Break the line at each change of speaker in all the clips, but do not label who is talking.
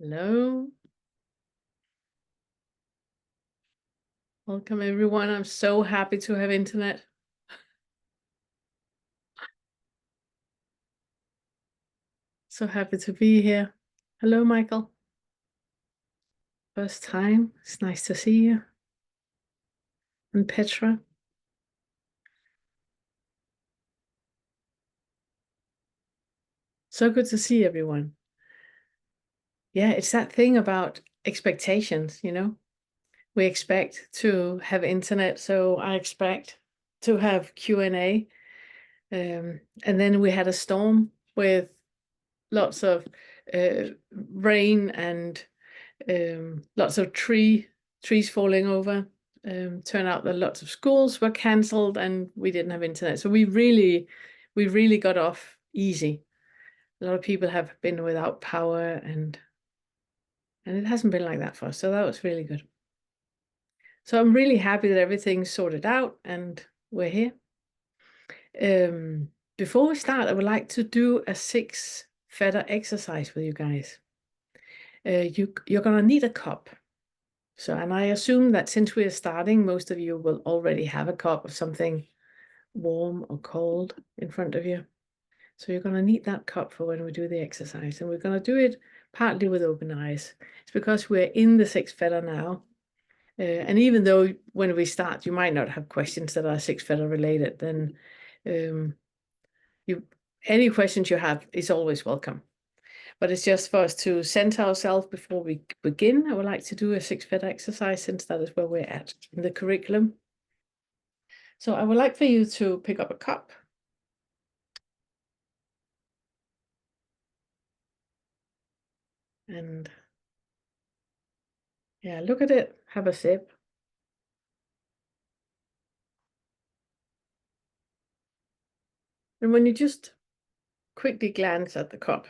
Hello. Welcome everyone. I'm so happy to have internet. So happy to be here. Hello, Michael. First time. It's nice to see you. And Petra. So good to see everyone. Yeah, it's that thing about expectations, We expect to have internet, so I expect to have Q&A. And then we had a storm with lots of rain and lots of trees falling over. Turned out that lots of schools were cancelled and we didn't have internet. So we really got off easy. A lot of people have been without power and it hasn't been like that for us. So that was really good. So I'm really happy that everything's sorted out and we're here. Before we start, I would like to do a 6 feather exercise with you guys. You're gonna need a cup. So, and I assume that since we are starting, most of you will already have a cup of something warm or cold in front of you. So you're going to need that cup for when we do the exercise. And we're going to do it partly with open eyes. It's because we're in the 6 feather now. And even though when we start, you might not have questions that are 6 feather related, then any questions you have is always welcome. But it's just for us to center ourselves before we begin. I would like to do a 6 feather exercise since that is where we're at in the curriculum. So I would like for you to pick up a cup. And yeah, look at it, have a sip. And when you just quickly glance at the cup,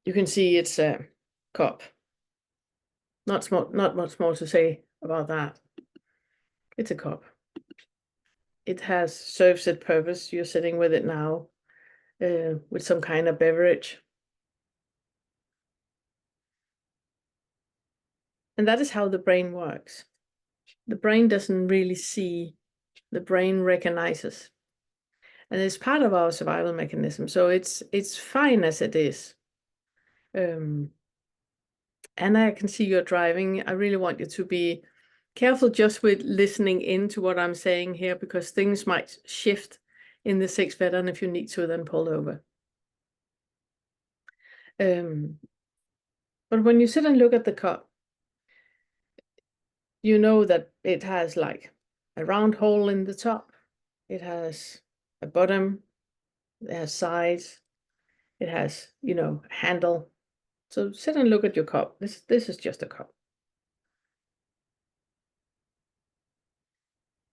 you can see it's a cup. Not much more to say about that. It's a cup. It serves its purpose. You're sitting with it now, with some kind of beverage. And that is how the brain works. The brain doesn't really see, the brain recognizes. And it's part of our survival mechanism. So it's fine as it is. Anna, I can see you're driving. I really want you to be careful just with listening in to what I'm saying here, because things might shift in the 6 feather, and if you need to, then pull over. But when you sit and look at the cup, you know that it has like a round hole in the top. It has a bottom. It has sides. It has, a handle. So sit and look at your cup. This is just a cup.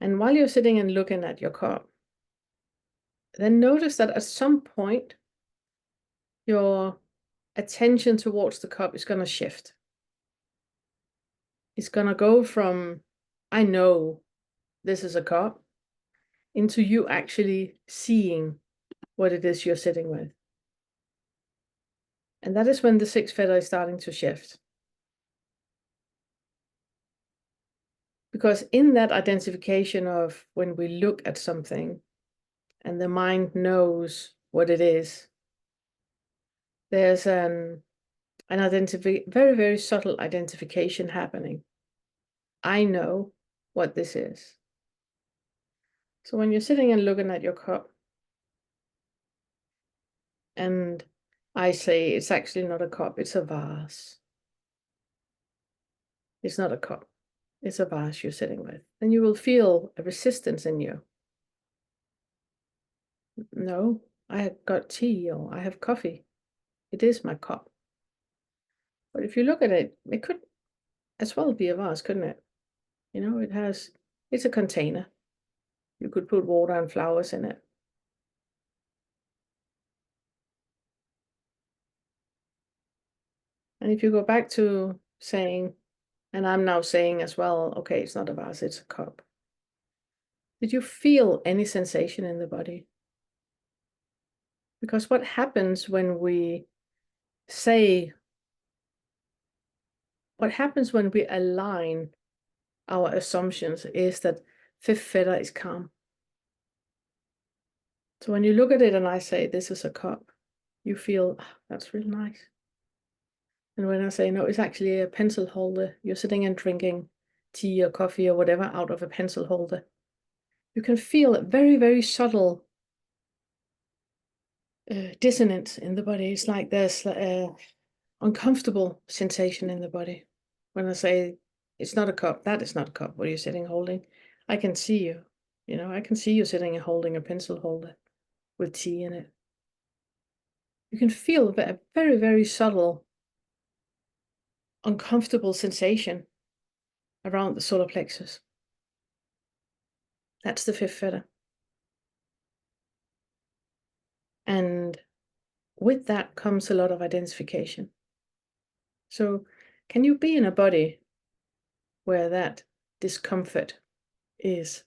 And while you're sitting and looking at your cup, then notice that at some point, your attention towards the cup is going to shift. It's going to go from, I know this is a cup, into you actually seeing what it is you're sitting with. And that is when the 6 feather is starting to shift. Because in that identification of when we look at something and the mind knows what it is, there's an very, very subtle identification happening. I know what this is. So when you're sitting and looking at your cup, and I say it's actually not a cup, it's a vase. It's not a cup, it's a vase you're sitting with. Then you will feel a resistance in you. No, I have got tea or I have coffee. It is my cup. But if you look at it, it could as well be a vase, couldn't it? It's a container. You could put water and flowers in it. And if you go back to saying, and I'm now saying as well, okay, it's not a vase, it's a cup. Did you feel any sensation in the body? Because what happens when we say what happens when we align our assumptions is that fifth feather is calm. So when you look at it and I say, this is a cup, you feel, oh, that's really nice. And when I say, no, it's actually a pencil holder, you're sitting and drinking tea or coffee or whatever out of a pencil holder, you can feel a very, very subtle dissonance in the body. It's like there's an uncomfortable sensation in the body. When I say, it's not a cup, that is not a cup, what you're sitting holding. I can see you, I can see you sitting and holding a pencil holder with tea in it. You can feel a very, very subtle, uncomfortable sensation around the solar plexus. That's the fifth feather. And with that comes a lot of identification. So can you be in a body where that discomfort is?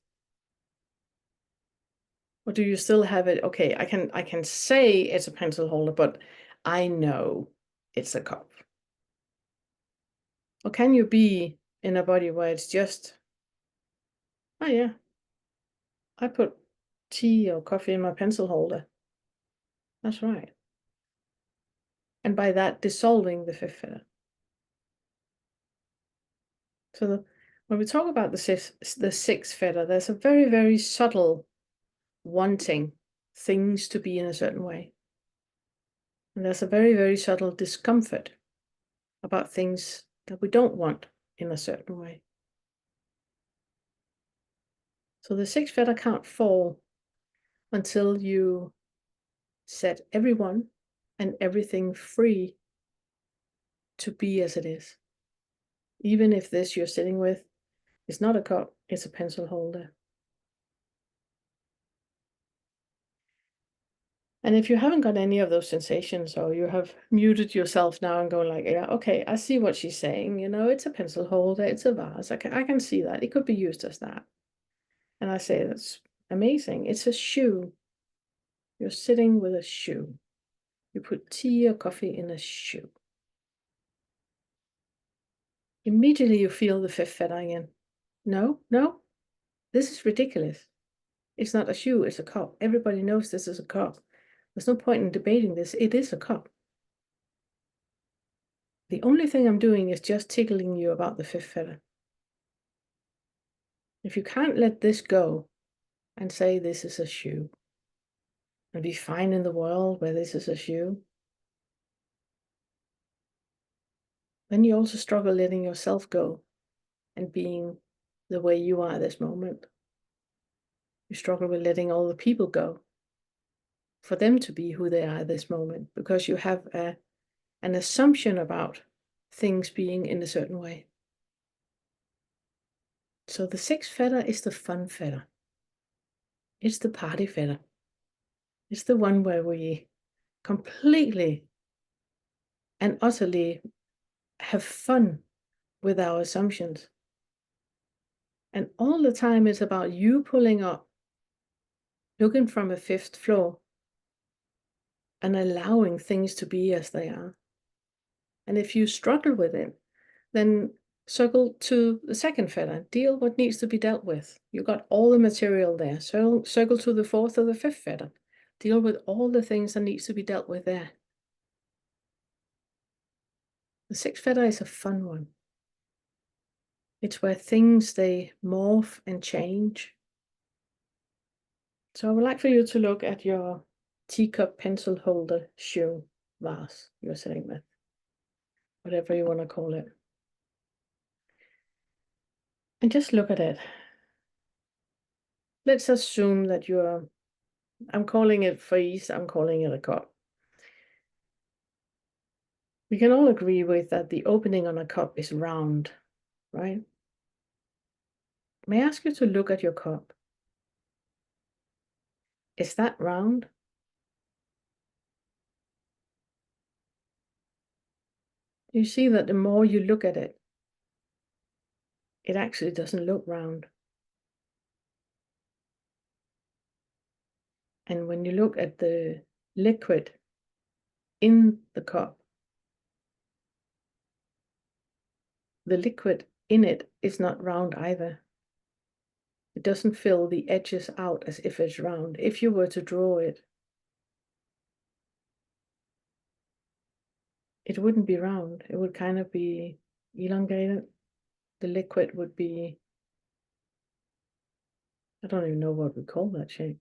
Or do you still have it? Okay, I can say it's a pencil holder, but I know it's a cup. Or can you be in a body where it's just, oh yeah, I put tea or coffee in my pencil holder. That's right. And by that, dissolving the fifth feather. So when we talk about the sixth feather, there's a very, very subtle wanting things to be in a certain way. And there's a very, very subtle discomfort about things that we don't want in a certain way. So the sixth feather can't fall until you set everyone and everything free to be as it is. Even if this you're sitting with is not a cup, it's a pencil holder. And if you haven't got any of those sensations, or you have muted yourself now and going like, yeah, okay, I see what she's saying, it's a pencil holder, it's a vase, I can see that, it could be used as that. And I say, that's amazing, it's a shoe. You're sitting with a shoe. You put tea or coffee in a shoe. Immediately you feel the fifth feather again. No, this is ridiculous. It's not a shoe, it's a cup. Everybody knows this is a cup. There's no point in debating this. It is a cup. The only thing I'm doing is just tickling you about the fifth feather. If you can't let this go and say this is a shoe, and be fine in the world where this is a shoe, then you also struggle letting yourself go and being the way you are at this moment. You struggle with letting all the people go for them to be who they are at this moment, because you have an assumption about things being in a certain way. So the sixth feather is the fun feather. It's the party feather. It's the one where we completely and utterly have fun with our assumptions. And all the time it's about you pulling up, looking from a fifth floor, and allowing things to be as they are. And if you struggle with it, then circle to the second feather, deal what needs to be dealt with. You got all the material there. So circle to the fourth or the fifth feather, deal with all the things that needs to be dealt with there. The sixth feather is a fun one. It's where things, they morph and change. So I would like for you to look at your teacup, pencil holder, shoe, vase you're sitting with, whatever you want to call it. And just look at it. Let's assume that I'm calling it vase, I'm calling it a cup. We can all agree with that the opening on a cup is round, right? May I ask you to look at your cup? Is that round? You see that the more you look at it, it actually doesn't look round. And when you look at the liquid in the cup, the liquid in it is not round either. It doesn't fill the edges out as if it's round. If you were to draw it, it wouldn't be round. It would kind of be elongated. The liquid would be, I don't even know what we call that shape.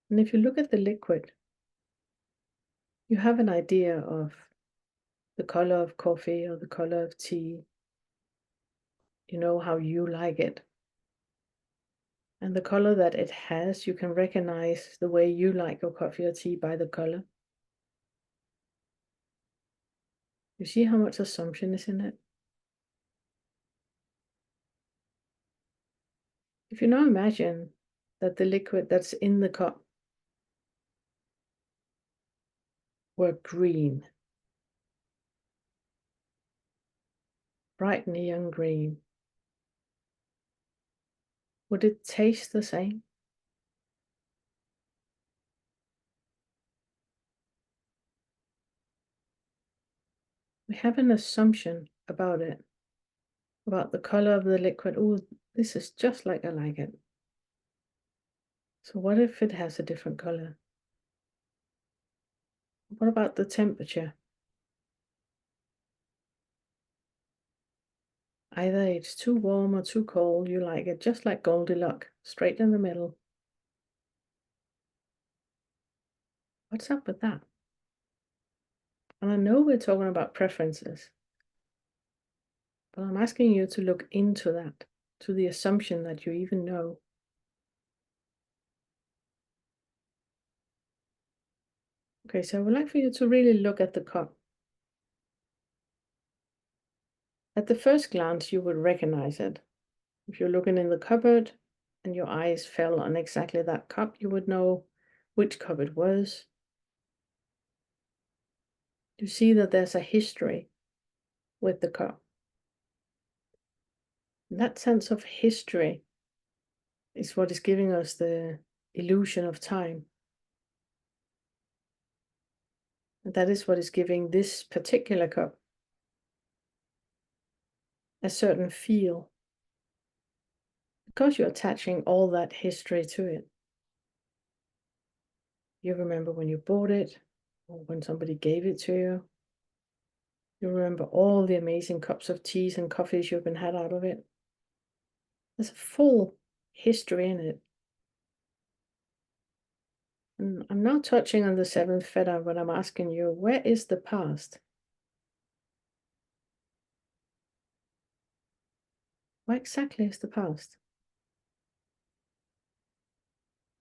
And if you look at the liquid, you have an idea of the color of coffee or the color of tea. You know how you like it. And the color that it has, you can recognize the way you like your coffee or tea by the color. You see how much assumption is in it? If you now imagine that the liquid that's in the cup were green, bright neon green, would it taste the same? We have an assumption about it, about the color of the liquid. Oh, this is just like I like it. So what if it has a different color? What about the temperature? Either it's too warm or too cold, you like it just like Goldilocks, straight in the middle. What's up with that? And I know we're talking about preferences, but I'm asking you to look into that, to the assumption that you even know. Okay, so I would like for you to really look at the cup. At the first glance, you would recognize it. If you're looking in the cupboard and your eyes fell on exactly that cup, you would know which cup it was. You see that there's a history with the cup. And that sense of history is what is giving us the illusion of time. And that is what is giving this particular cup a certain feel, because you're attaching all that history to it. You remember when you bought it, or when somebody gave it to you. You remember all the amazing cups of teas and coffees you've been had out of it. There's a full history in it. And I'm not touching on the seventh feather when I'm asking you, where is the past? Where exactly is the past?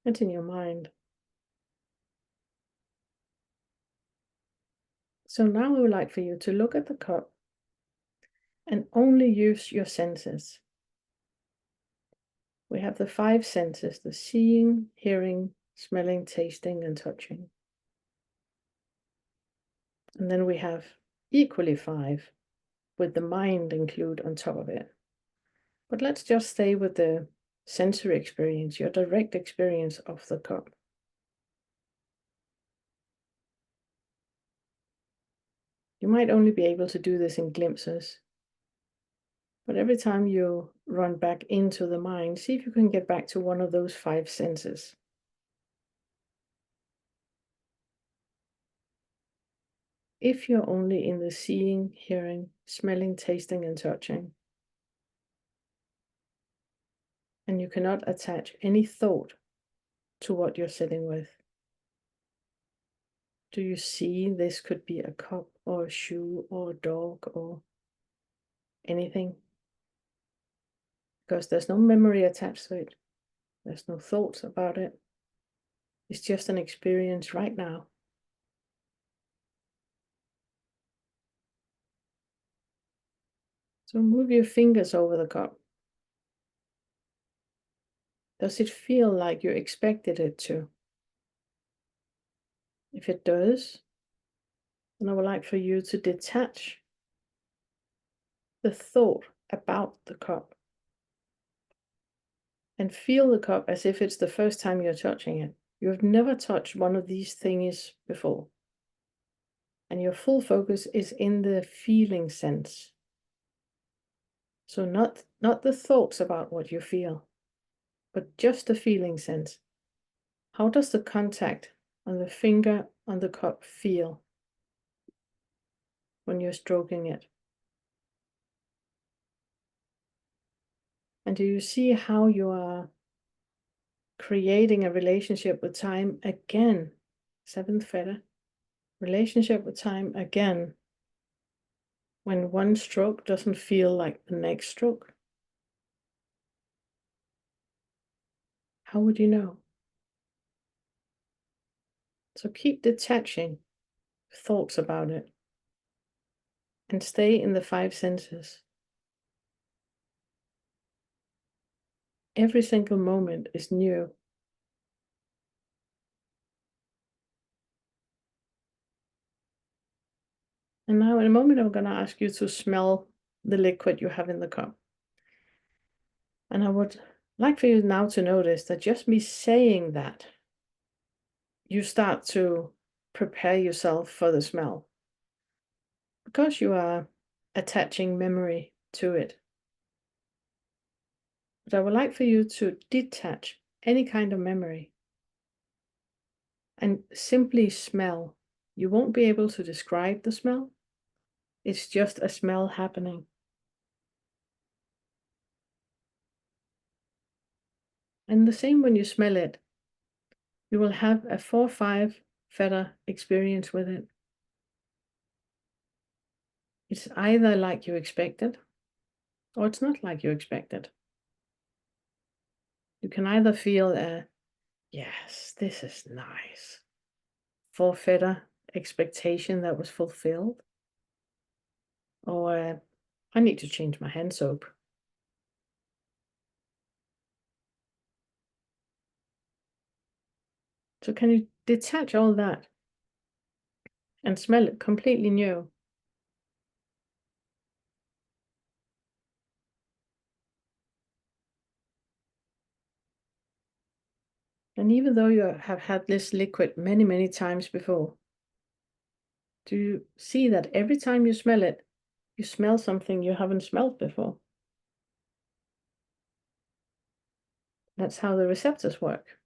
It's in your mind. So now I would like for you to look at the cup and only use your senses. We have the five senses: the seeing, hearing, smelling, tasting, and touching. And then we have equally five, with the mind included on top of it. But let's just stay with the sensory experience, your direct experience of the cup. You might only be able to do this in glimpses, but every time you run back into the mind, see if you can get back to one of those five senses. If you're only in the seeing, hearing, smelling, tasting, and touching, and you cannot attach any thought to what you're sitting with, do you see this could be a cup or a shoe or a dog or anything? Because there's no memory attached to it. There's no thoughts about it. It's just an experience right now. So move your fingers over the cup. Does it feel like you expected it to? If it does, then I would like for you to detach the thought about the cup. and feel the cup as if it's the first time you're touching it. You've never touched one of these things before. And your full focus is in the feeling sense. So not the thoughts about what you feel, but just the feeling sense. How does the contact on the finger on the cup feel when you're stroking it? And do you see how you are creating a relationship with time again? Seventh feather. Relationship with time again. When one stroke doesn't feel like the next stroke. How would you know? So keep detaching thoughts about it and stay in the five senses. Every single moment is new. And now in a moment, I'm going to ask you to smell the liquid you have in the cup. And I would like for you now to notice that just me saying that, you start to prepare yourself for the smell. Because you are attaching memory to it. But I would like for you to detach any kind of memory and simply smell. You won't be able to describe the smell. It's just a smell happening. And the same when you smell it, you will have a 4-5 feather experience with it. It's either like you expected, or it's not like you expected. You can either feel a, yes, this is nice, 4 feather expectation that was fulfilled, or I need to change my hand soap. So can you detach all that and smell it completely new? And even though you have had this liquid many, many times before, do you see that every time you smell it, you smell something you haven't smelled before? That's how the receptors work.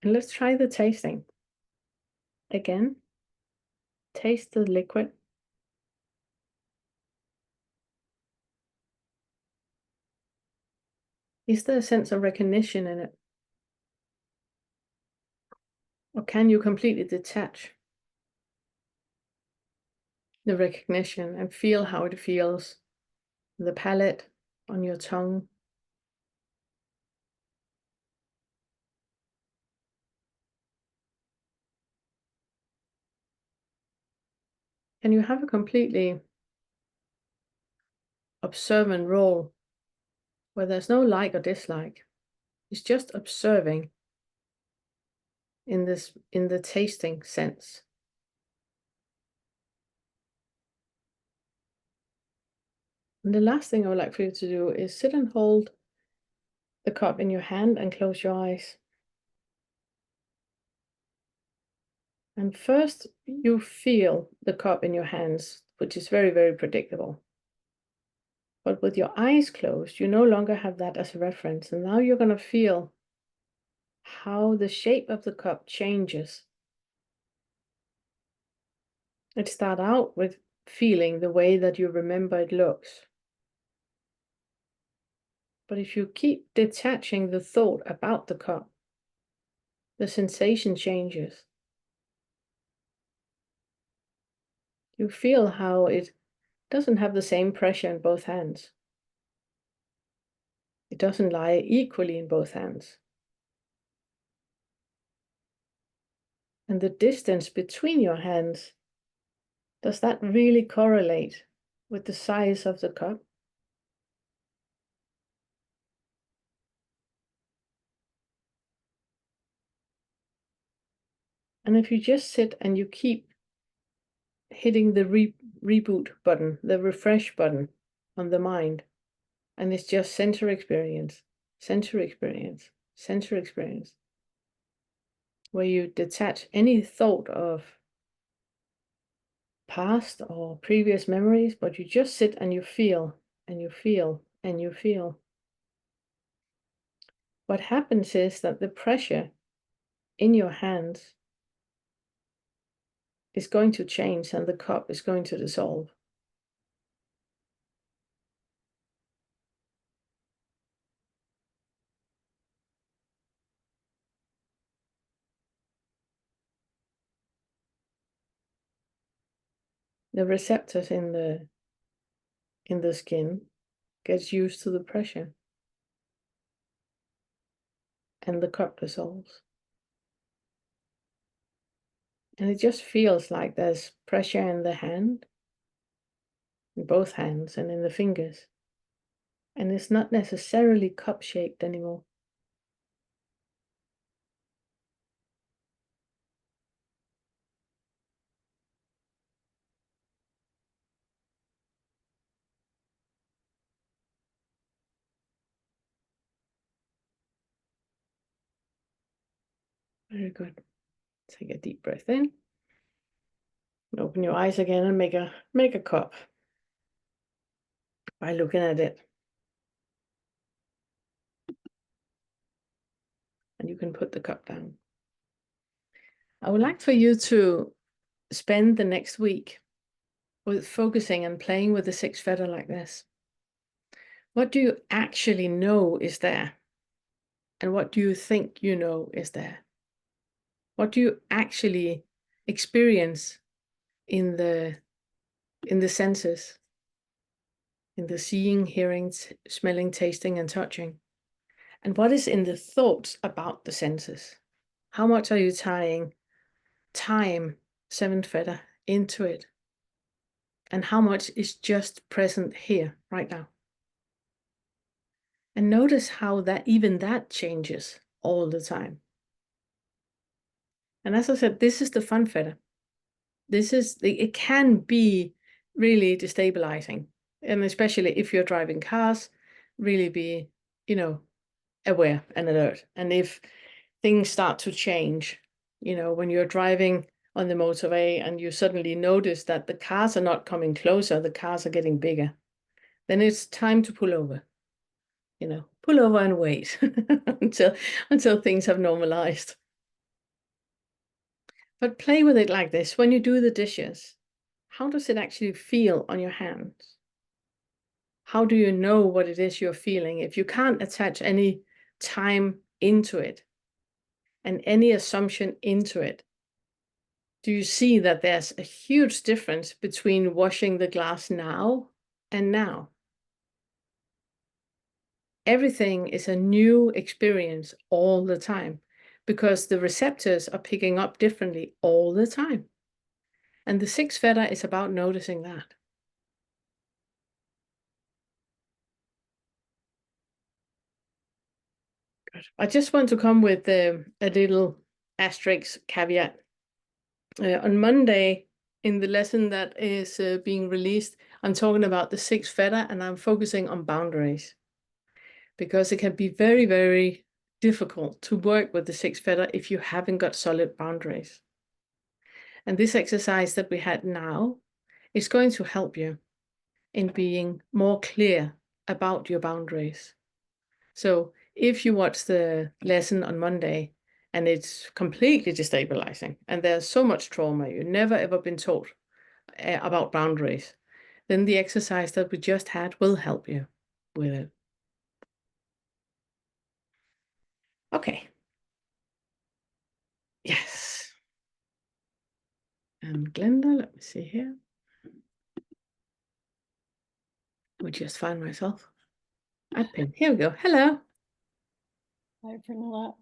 And let's try the tasting. Again, taste the liquid. Is there a sense of recognition in it? Or can you completely detach the recognition and feel how it feels in the palate, on your tongue? And you have a completely observant role where there's no like or dislike. It's just observing in the tasting sense. And the last thing I would like for you to do is sit and hold the cup in your hand and close your eyes. And first you feel the cup in your hands, which is very, very predictable. But with your eyes closed, you no longer have that as a reference. And now you're going to feel how the shape of the cup changes. It starts out with feeling the way that you remember it looks. But if you keep detaching the thought about the cup, the sensation changes. You feel how it doesn't have the same pressure in both hands. It doesn't lie equally in both hands. And the distance between your hands, does that really correlate with the size of the cup? And if you just sit and you keep hitting the reboot button, the refresh button on the mind. And it's just center experience, center experience, center experience, where you detach any thought of past or previous memories, but you just sit and you feel, and you feel, and you feel. What happens is that the pressure in your hands is going to change and the cup is going to dissolve. The receptors in the skin gets used to the pressure and the cup dissolves. And it just feels like there's pressure in the hand, in both hands and in the fingers. And it's not necessarily cup-shaped anymore. Very good. Take a deep breath in. And open your eyes again and make a cup by looking at it. And you can put the cup down. I would like for you to spend the next week with focusing and playing with the six feather like this. What do you actually know is there? And what do you think you know is there? What do you actually experience in the senses? In the seeing, hearing, smelling, tasting, and touching? And what is in the thoughts about the senses? How much are you tying time, seventh feather, into it? And how much is just present here, right now? And notice how that even that changes all the time. And as I said, this is the fun feather. It can be really destabilizing. And especially if you're driving cars, really be, aware and alert. And if things start to change, when you're driving on the motorway and you suddenly notice that the cars are not coming closer, the cars are getting bigger, then it's time to pull over. Pull over and wait until things have normalized. But play with it like this. When you do the dishes, how does it actually feel on your hands? How do you know what it is you're feeling if you can't attach any time into it and any assumption into it? Do you see that there's a huge difference between washing the glass now and now? Everything is a new experience all the time because the receptors are picking up differently all the time. And the sixth feather is about noticing that. Good. I just want to come with a little asterisk caveat. On Monday, in the lesson that is being released, I'm talking about the sixth feather and I'm focusing on boundaries. Because it can be very, very difficult to work with the sixth feather if you haven't got solid boundaries. And this exercise that we had now is going to help you in being more clear about your boundaries. So if you watch the lesson on Monday and it's completely destabilizing and there's so much trauma, you've never ever been taught about boundaries, then the exercise that we just had will help you with it. Okay. Yes. And Glenda, let me see here. I would just find myself a pin. Here we go. Hello.
Hi, Pernilla.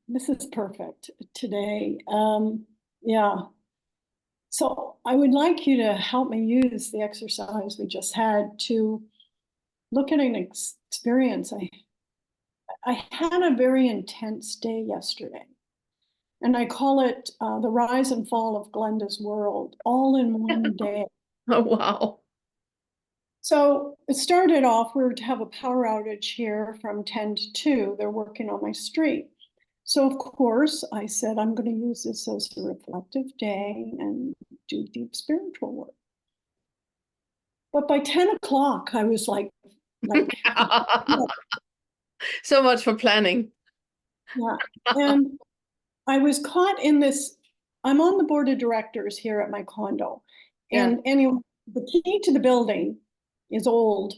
This is perfect today. Yeah. So I would like you to help me use the exercise we just had to look at an experience. I had a very intense day yesterday. And I call it the rise and fall of Glenda's world, all in one day.
Oh, wow.
So it started off, we were to have a power outage here from 10 to 2. They're working on my street. So of course I said, I'm going to use this as a reflective day and do deep spiritual work. But by 10 o'clock, I was like,
So much for planning.
yeah. And I was caught in this. I'm on the board of directors here at my condo.
Yeah.
And anyway, the key to the building is old.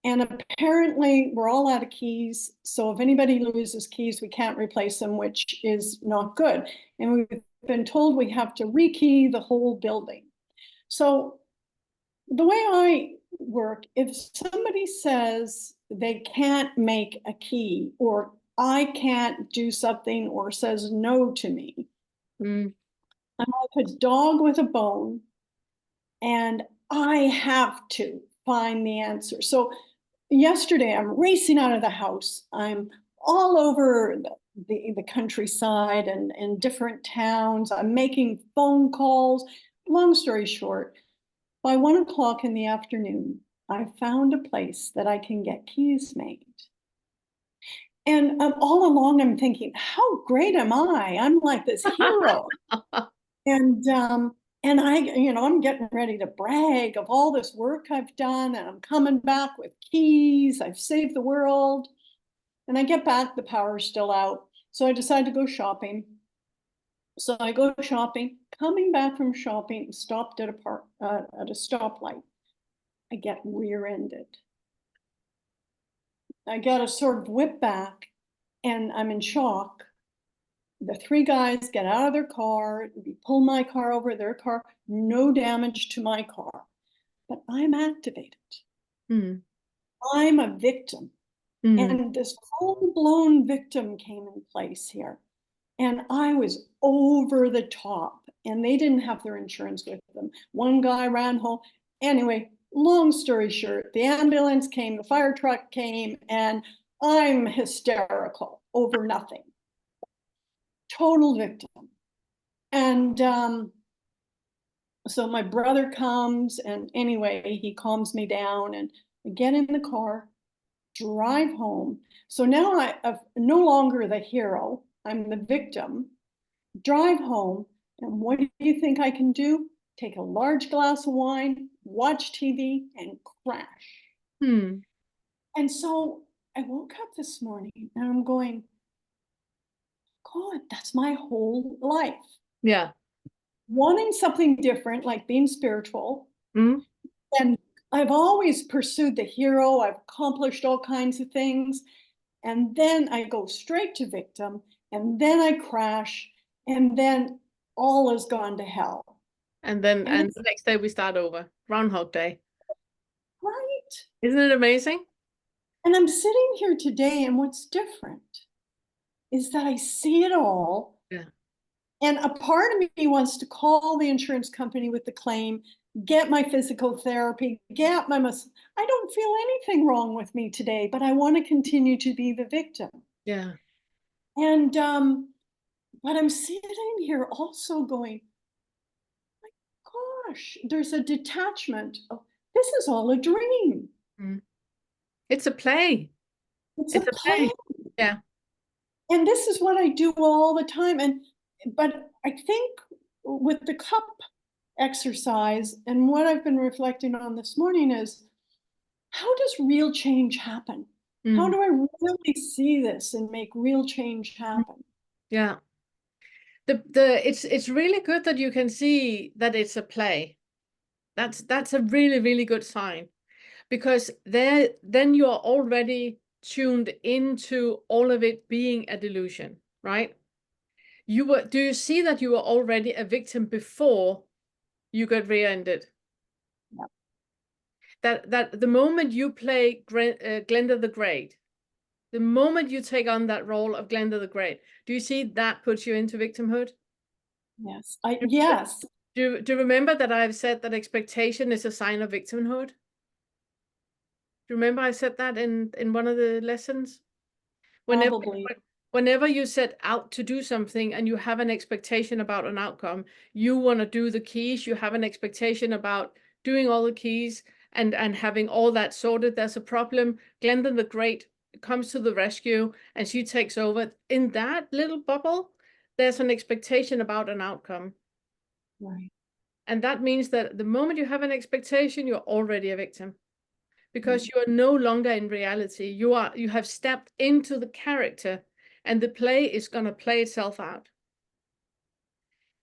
And apparently we're all out of keys. So if anybody loses keys, we can't replace them, which is not good. And we've been told we have to rekey the whole building. So the way I work, if somebody says they can't make a key or I can't do something or says no to me, I'm like a dog with a bone and I have to find the answer. So yesterday I'm racing out of the house. I'm all over the countryside and different towns. I'm making phone calls. Long story short, by 1 o'clock in the afternoon, I found a place that I can get keys made. And all along, I'm thinking, how great am I? I'm like this hero. And I, I'm getting ready to brag of all this work I've done, and I'm coming back with keys. I've saved the world. And I get back, the power's still out. So I decide to go shopping. So I go shopping, coming back from shopping, stopped at a stoplight. I get rear-ended. I get a sort of whip back and I'm in shock. The 3 guys get out of their car, we pull my car over their car, no damage to my car, but I'm activated. I'm a victim. And this full-blown victim came in place here. And I was over the top and they didn't have their insurance with them. One guy ran home. Anyway, long story short, the ambulance came, the fire truck came, and I'm hysterical over nothing. Total victim. And so my brother comes and anyway, he calms me down and I get in the car, drive home. So now I'm no longer the hero. I'm the victim. Drive home, and what do you think I can do? Take a large glass of wine, watch TV, and crash. And so I woke up this morning and I'm going, God, that's my whole life.
Yeah.
Wanting something different, like being spiritual. And I've always pursued the hero. I've accomplished all kinds of things. And then I go straight to victim, and then I crash, and then all has gone to hell.
And then the next day we start over. Groundhog Day.
Right.
Isn't it amazing?
And I'm sitting here today, and what's different is that I see it all.
Yeah.
And a part of me wants to call the insurance company with the claim, get my physical therapy, get my I don't feel anything wrong with me today, but I want to continue to be the victim.
Yeah.
And but I'm sitting here also going, my gosh, there's a detachment of this is all a dream.
It's a play.
It's a play.
Yeah.
And this is what I do all the time. But I think with the cup exercise and what I've been reflecting on this morning is, how does real change happen? How do I really see this and make real change happen?
Yeah. It's really good that you can see that it's a play. That's a really, really good sign, because then you're already tuned into all of it being a delusion, right? Do you see that you were already a victim before you got rear-ended?
Yeah.
That the moment you play Glenda the Great, the moment you take on that role of Glenda the Great, do you see that puts you into victimhood?
Yes. Yes.
Do you remember that I've said that expectation is a sign of victimhood? Do you remember I said that in one of the lessons?
Probably.
Whenever you set out to do something and you have an expectation about an outcome, you want to do the keys, you have an expectation about doing all the keys and having all that sorted. There's a problem. Glenda the Great comes to the rescue and she takes over. In that little bubble, there's an expectation about an outcome.
Right.
And that means that the moment you have an expectation, you're already a victim because you are no longer in reality. You have stepped into the character and the play is going to play itself out.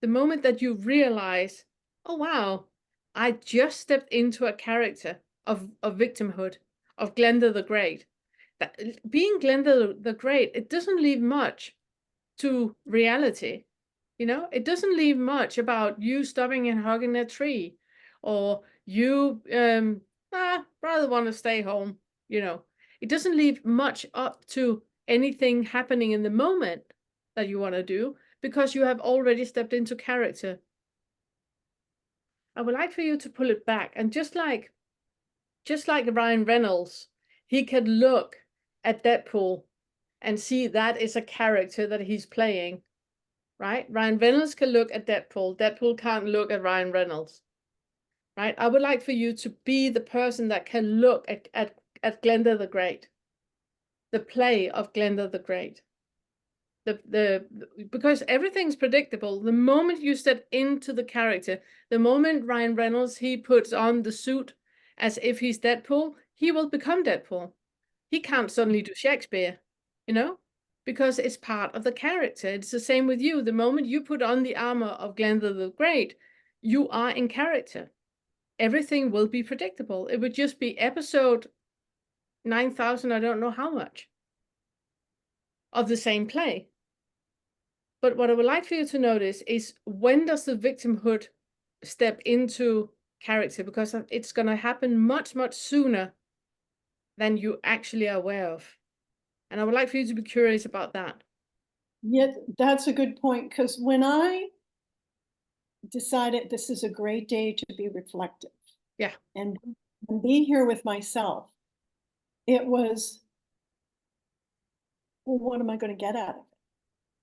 The moment that you realize, oh wow, I just stepped into a character of victimhood, of Glenda the Great. That being Glenda the Great, it doesn't leave much to reality. You know, it doesn't leave much about you stopping and hugging a tree or you rather want to stay home. You know, it doesn't leave much up to anything happening in the moment that you want to do because you have already stepped into character. I would like for you to pull it back and just like Ryan Reynolds, he could look at Deadpool and see that is a character that he's playing. Right? Ryan Reynolds can look at Deadpool. Deadpool can't look at Ryan Reynolds. Right? I would like for you to be the person that can look at Glenda the Great, the play of Glenda the Great. Because everything's predictable. The moment you step into the character, the moment Ryan Reynolds he puts on the suit as if he's Deadpool, he will become Deadpool. He can't suddenly do Shakespeare, you know? Because it's part of the character. It's the same with you. The moment you put on the armor of Glenda the Great, you are in character. Everything will be predictable. It would just be episode 9,000, I don't know how much, of the same play. But what I would like for you to notice is when does the victimhood step into character? Because it's going to happen much, much sooner than you actually are aware of. And I would like for you to be curious about that.
Yeah, that's a good point. Because when I decided this is a great day to be reflective
Yeah.
and be here with myself, it was, well, what am I going to get out of it?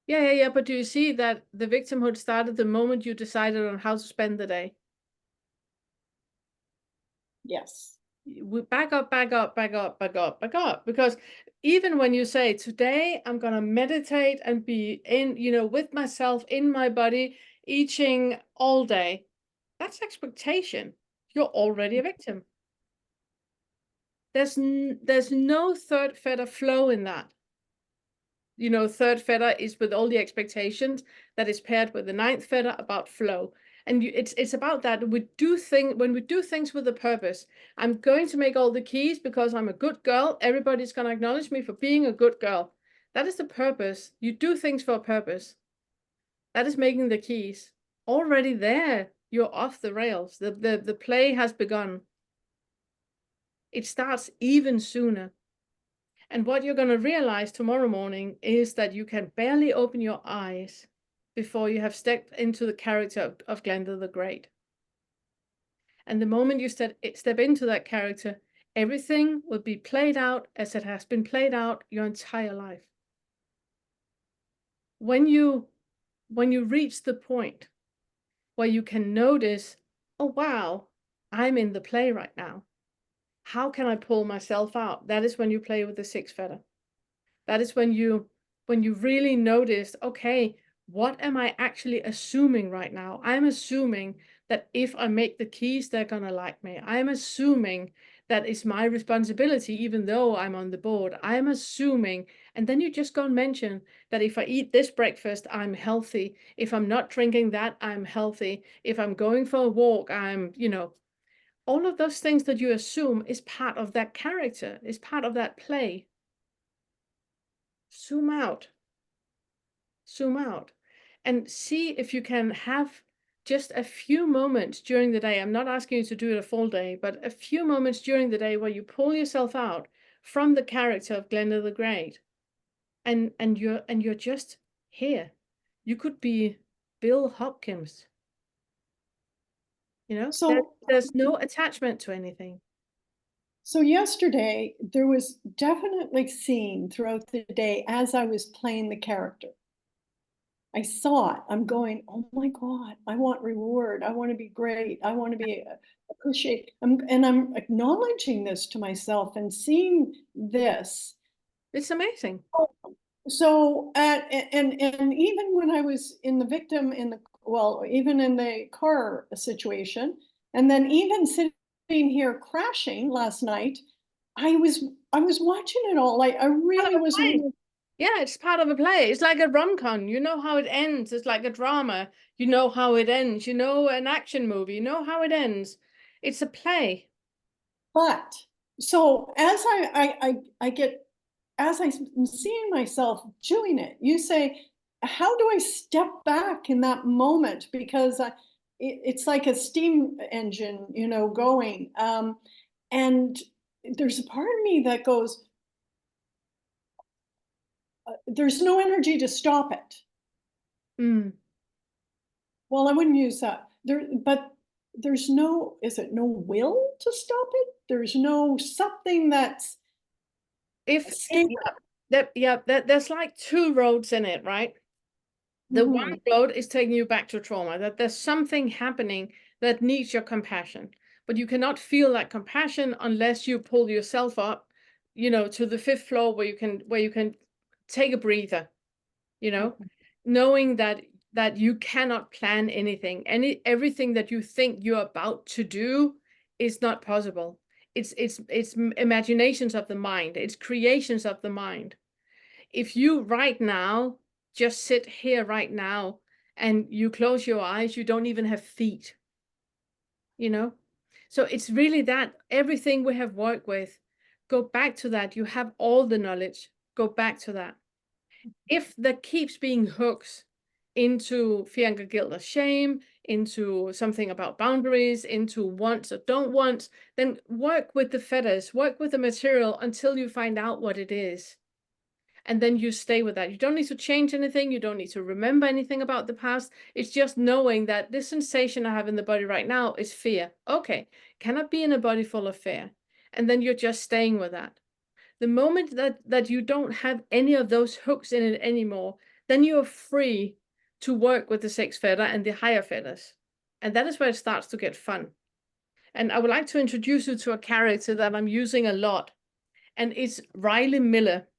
Yeah. But do you see that the victimhood started the moment you decided on how to spend the day?
Yes.
We back up. Because even when you say, today I'm going to meditate and be in, with myself, in my body, eating all day, that's expectation. You're already a victim. There's no third feather flow in that. Third feather is with all the expectations that is paired with the ninth feather about flow. And it's about that. When we do things with a purpose, I'm going to make all the keys because I'm a good girl. Everybody's going to acknowledge me for being a good girl. That is the purpose. You do things for a purpose. That is making the keys. Already there, you're off the rails. The play has begun. It starts even sooner. And what you're going to realize tomorrow morning is that you can barely open your eyes before you have stepped into the character of Glenda the Great. And the moment you step into that character, everything will be played out as it has been played out your entire life. When you reach the point where you can notice, oh wow, I'm in the play right now. How can I pull myself out? That is when you play with the sixth feather. That is when you really notice, okay, what am I actually assuming right now? I'm assuming that if I make the keys, they're gonna like me. I'm assuming that it's my responsibility, even though I'm on the board. I'm assuming, and then you just go and mention that if I eat this breakfast, I'm healthy. If I'm not drinking that, I'm healthy. If I'm going for a walk, I'm, all of those things that you assume is part of that character, is part of that play. Zoom out and see if you can have just a few moments during the day. I'm not asking you to do it a full day, but a few moments during the day where you pull yourself out from the character of Glenda the Great and you're just here. You could be Bill Hopkins,
So,
there's no attachment to anything.
So yesterday, there was definitely seen throughout the day as I was playing the character. I saw it. I'm going, oh my God, I want reward. I want to be great. I want to be appreciated. And I'm acknowledging this to myself and seeing this.
It's amazing.
So, and even when I was in the victim in the, well, even in the car situation, and then even sitting here crashing last night, I was watching it all. Like I really was.
Yeah, it's part of a play. It's like a rom-com. You know how it ends. It's like a drama. You know how it ends. You know, an action movie. You know how it ends. It's a play.
But so as I get, as I'm seeing myself doing it, you say, how do I step back in that moment? Because it's like a steam engine, you know, going. And there's a part of me that goes, there's no energy to stop it.
Mm.
Well, I wouldn't use that. But there's no, is it no will to stop it? There's no something that's
If
escape.
there's like two roads in it, right? The one
Mhm.
road is taking you back to trauma, that there's something happening that needs your compassion. But you cannot feel that compassion unless you pull yourself up, you know, to the fifth floor where you can take a breather, you know, knowing that you cannot plan anything. Everything that you think you're about to do is not possible. It's imaginations of the mind, it's creations of the mind. If you right now just sit here right now and you close your eyes, you don't even have feet, you know? So it's really that everything we have worked with, go back to that. You have all the knowledge, go back to that. If there keeps being hooks into fear, anger, guilt, or shame, into something about boundaries, into wants or don't want, then work with the feathers, work with the material until you find out what it is. And then you stay with that. You don't need to change anything. You don't need to remember anything about the past. It's just knowing that this sensation I have in the body right now is fear. Okay, cannot be in a body full of fear. And then you're just staying with that. The moment that you don't have any of those hooks in it anymore, then you're free to work with the sixth feather and the higher feathers. And that is where it starts to get fun. And I would like to introduce you to a character that I'm using a lot. And it's Riley Miller.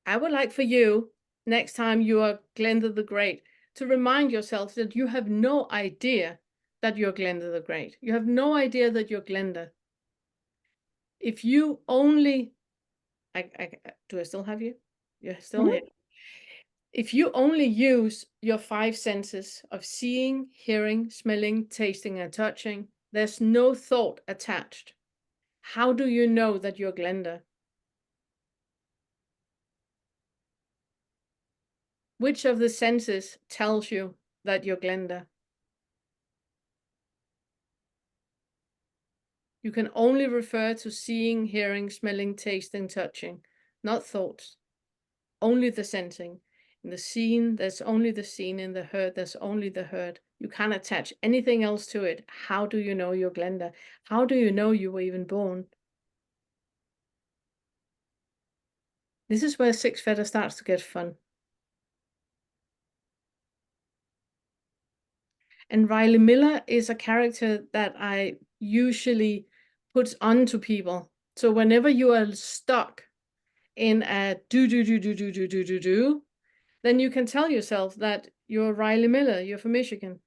I would like for you, next time you are Glenda the Great, to remind yourself that you have no idea that you're Glenda the Great. You have no idea that you're Glenda. If you only, do I still have you? You're still here. If you only use your five senses of seeing, hearing, smelling, tasting, and touching, there's no thought attached. How do you know that you're Glenda? Which of the senses tells you that you're Glenda? You can only refer to seeing, hearing, smelling, tasting, touching, not thoughts. Only the sensing. In the seen, there's only the seen. In the heard, there's only the heard. You can't attach anything else to it. How do you know you're Glenda? How do you know you were even born? This is where six feather starts to get fun. And Riley Miller is a character that I usually put onto people. So whenever you are stuck in a do, then you can tell yourself that you're Riley Miller, you're from Michigan.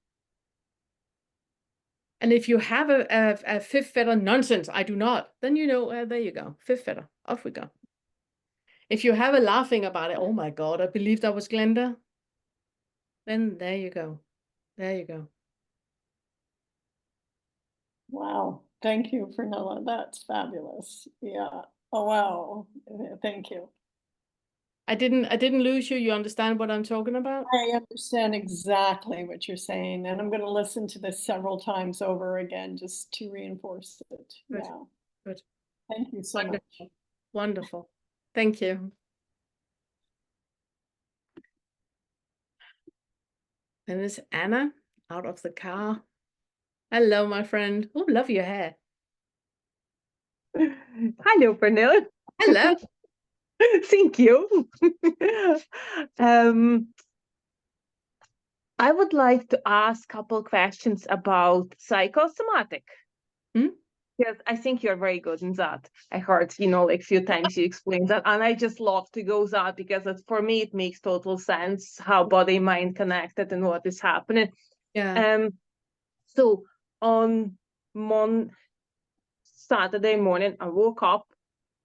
And if you have a fifth feather nonsense, I do not, then you know, there you go, fifth feather, off we go. If you have a laughing about it, oh my God, I believe that was Glenda, then there you go, there you go.
Wow. Thank you, Fernella. That's fabulous. Yeah. Oh, wow. Thank you.
I didn't lose you. You understand what I'm talking about?
I understand exactly what you're saying, and I'm going to listen to this several times over again just to reinforce it.
Good,
Yeah.
good.
Thank you so much.
Wonderful. Wonderful. Thank you. And it's Anna out of the car. Hello, my friend. Oh, love your hair.
Hello, Pernille.
Hello.
Thank you. um, I would like to ask a couple questions about psychosomatic.
Hmm?
Because I think you're very good in that. I heard, like a few times you explained that, and I just love to go that because for me it makes total sense how body mind connected and what is happening.
Yeah.
So on Saturday morning, I woke up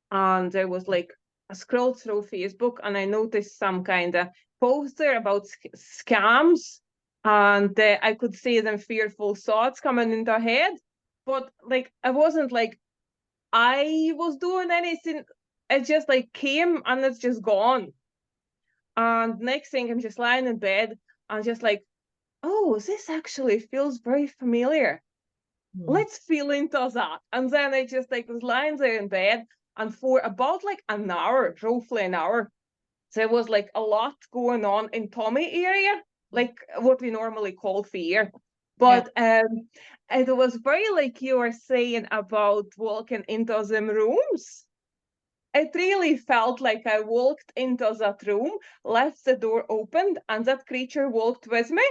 and there was like I scrolled through Facebook and I noticed some kind of poster about scams, and I could see them fearful thoughts coming into her head, but like I wasn't like I was doing anything. It just like came and it's just gone. And next thing I'm just lying in bed and just like, oh, this actually feels very familiar. Let's feel into that. And then I just like was lying there in bed, and for about like an hour, roughly an hour, there was like a lot going on in tummy area, like what we normally call fear. But it was very like you were saying about walking into them rooms. It really felt like I walked into that room, left the door opened, and that creature walked with me.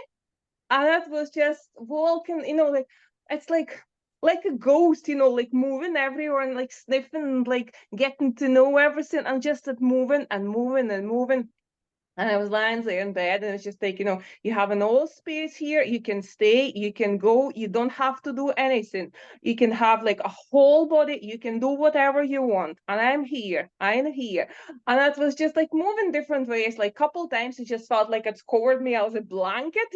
And that was just walking, like it's like a ghost, like moving everywhere and like sniffing, like getting to know everything, and just that moving and moving and moving. And I was lying there in bed, and it's just like, you have an all space here. You can stay, you can go, you don't have to do anything. You can have like a whole body, you can do whatever you want. And I'm here. And that was just like moving different ways. Like a couple times it just felt like it's covered me as a blanket,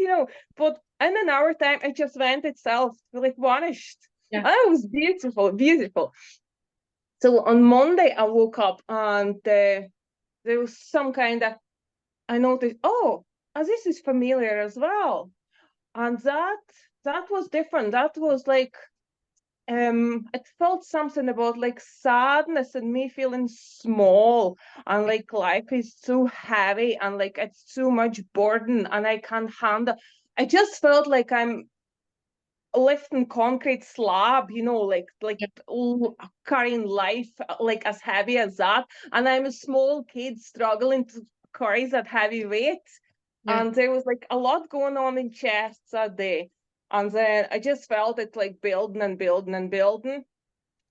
but in an hour time it just went itself, like vanished.
Yeah.
And it was beautiful, beautiful. So on Monday I woke up and there was some kind of I noticed, oh, this is familiar as well. And that was different. That was like it felt something about like sadness and me feeling small, and like life is too heavy and like it's too much burden and I can't handle. I just felt like I'm lifting concrete slab, like carrying life like as heavy as that, and I'm a small kid struggling to carry that heavy weight. And there was like a lot going on in chests that day, and then I just felt it like building and building and building,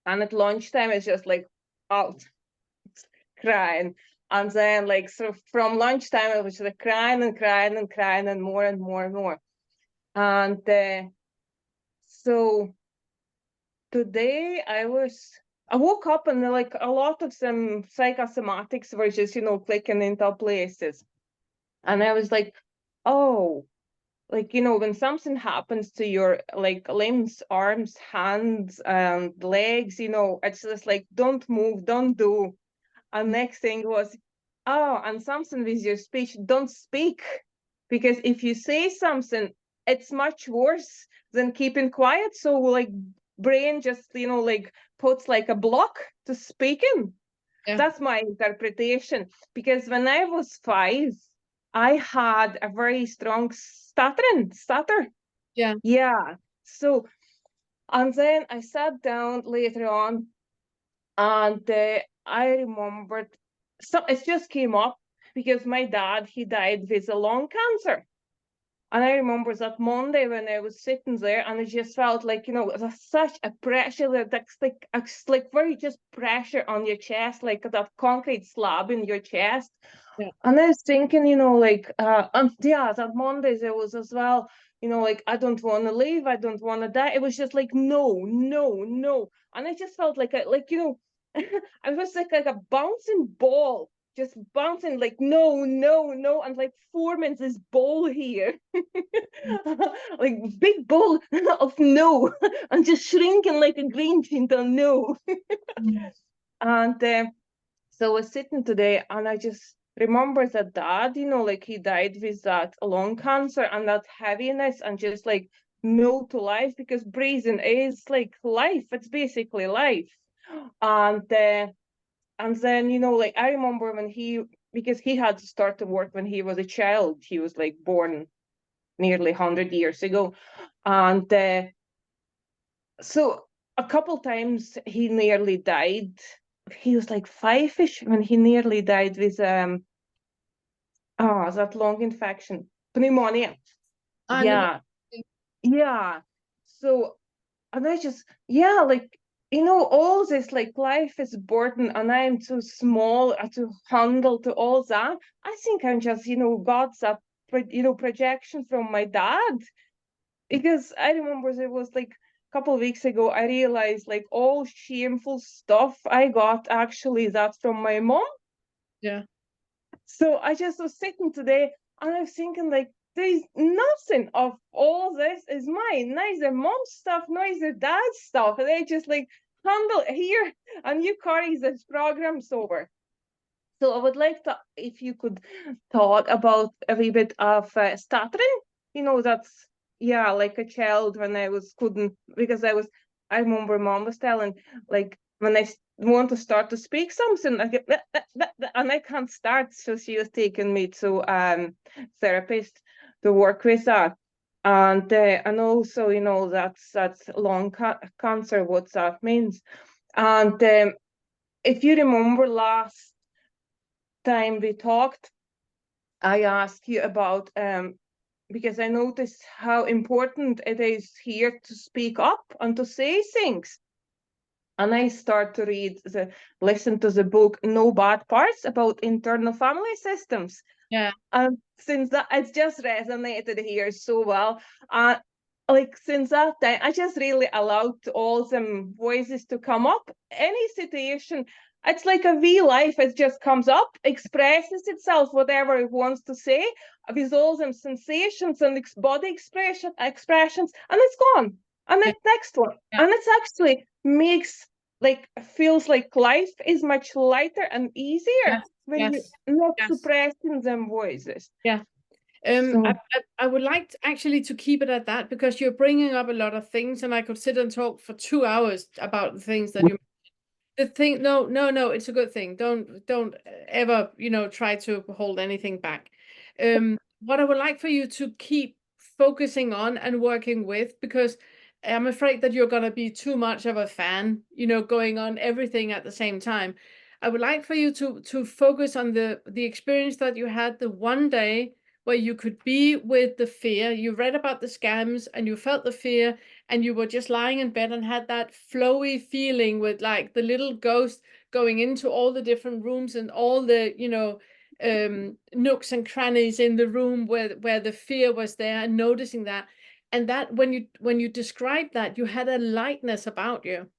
and at lunchtime it's just like out crying. And then like so from lunchtime I was like crying and crying and crying and more and more and more. And so today I woke up and like a lot of some psychosomatics were just, clicking into places. And I was like, oh, like, when something happens to your like limbs, arms, hands, and legs, it's just like, don't move, don't do. And next thing was, oh, and something with your speech, don't speak. Because if you say something, it's much worse than keeping quiet. So like brain just, like puts like a block to speaking.
Yeah.
That's my interpretation. Because when I was 5, I had a very strong stutter.
Yeah.
Yeah. So, and then I sat down later on, and I remembered, so it just came up because my dad, he died with a lung cancer. And I remember that Monday when I was sitting there, and it just felt like, there's such a pressure that's like very just pressure on your chest, like that concrete slab in your chest.
Yeah.
And I was thinking, like, yeah, that Monday there was as well, like, I don't want to leave, I don't want to die. It was just like, no, no, no. And I just felt like, I was like a bouncing ball, just bouncing, like, no, no, no, and like forming this ball here, like big ball of no, and just shrinking like a green into no. And so I was sitting today and I just remember that dad, like he died with that lung cancer and that heaviness and just like no to life, because breathing is like life. It's basically life. And then, like I remember when because he had to start to work when he was a child. He was like born nearly 100 years ago. And so a couple times he nearly died. He was like 5-ish when he nearly died with that lung infection, pneumonia. Yeah, yeah. So, and I just, yeah, like, all this, like, life is burden, and I'm too small to handle to all that. I think I'm just, got that, projection from my dad. Because I remember it was like a couple of weeks ago, I realized like all shameful stuff I got, actually that's from my mom.
Yeah.
So I just was sitting today and I was thinking, like, there's nothing of all this is mine. Neither mom's stuff, neither dad's stuff. They just like handle here, and you carry this programs over. So I would like to, if you could talk about a wee bit of stuttering. That's, yeah, like a child when I couldn't, because I remember mom was telling, like, when I want to start to speak something, I get, and I can't start. So she was taking me to therapist to work with that. And also, that's lung cancer, what that means. And if you remember last time we talked, I asked you about because I noticed how important it is here to speak up and to say things. And I start to listen to the book No Bad Parts about internal family systems.
Yeah.
And since that, it's just resonated here so well. Like since that time, I just really allowed all them voices to come up. Any situation, it's like a V life. It just comes up, expresses itself, whatever it wants to say, with all them sensations and body expressions, and it's gone. And
Yeah.
the next one,
Yeah.
and it's actually feels like life is much lighter and easier when you not suppressing them voices.
Yeah.
So,
I would like actually to keep it at that, because you're bringing up a lot of things, and I could sit and talk for 2 hours about the things that you. The thing, no, it's a good thing. Don't ever, try to hold anything back. What I would like for you to keep focusing on and working with, because I'm afraid that you're gonna be too much of a fan, going on everything at the same time. I would like for you to focus on the experience that you had the one day where you could be with the fear. You read about the scams and you felt the fear, and you were just lying in bed and had that flowy feeling with like the little ghost going into all the different rooms and all the nooks and crannies in the room where the fear was there, and noticing that. And that when you described that, you had a lightness about you.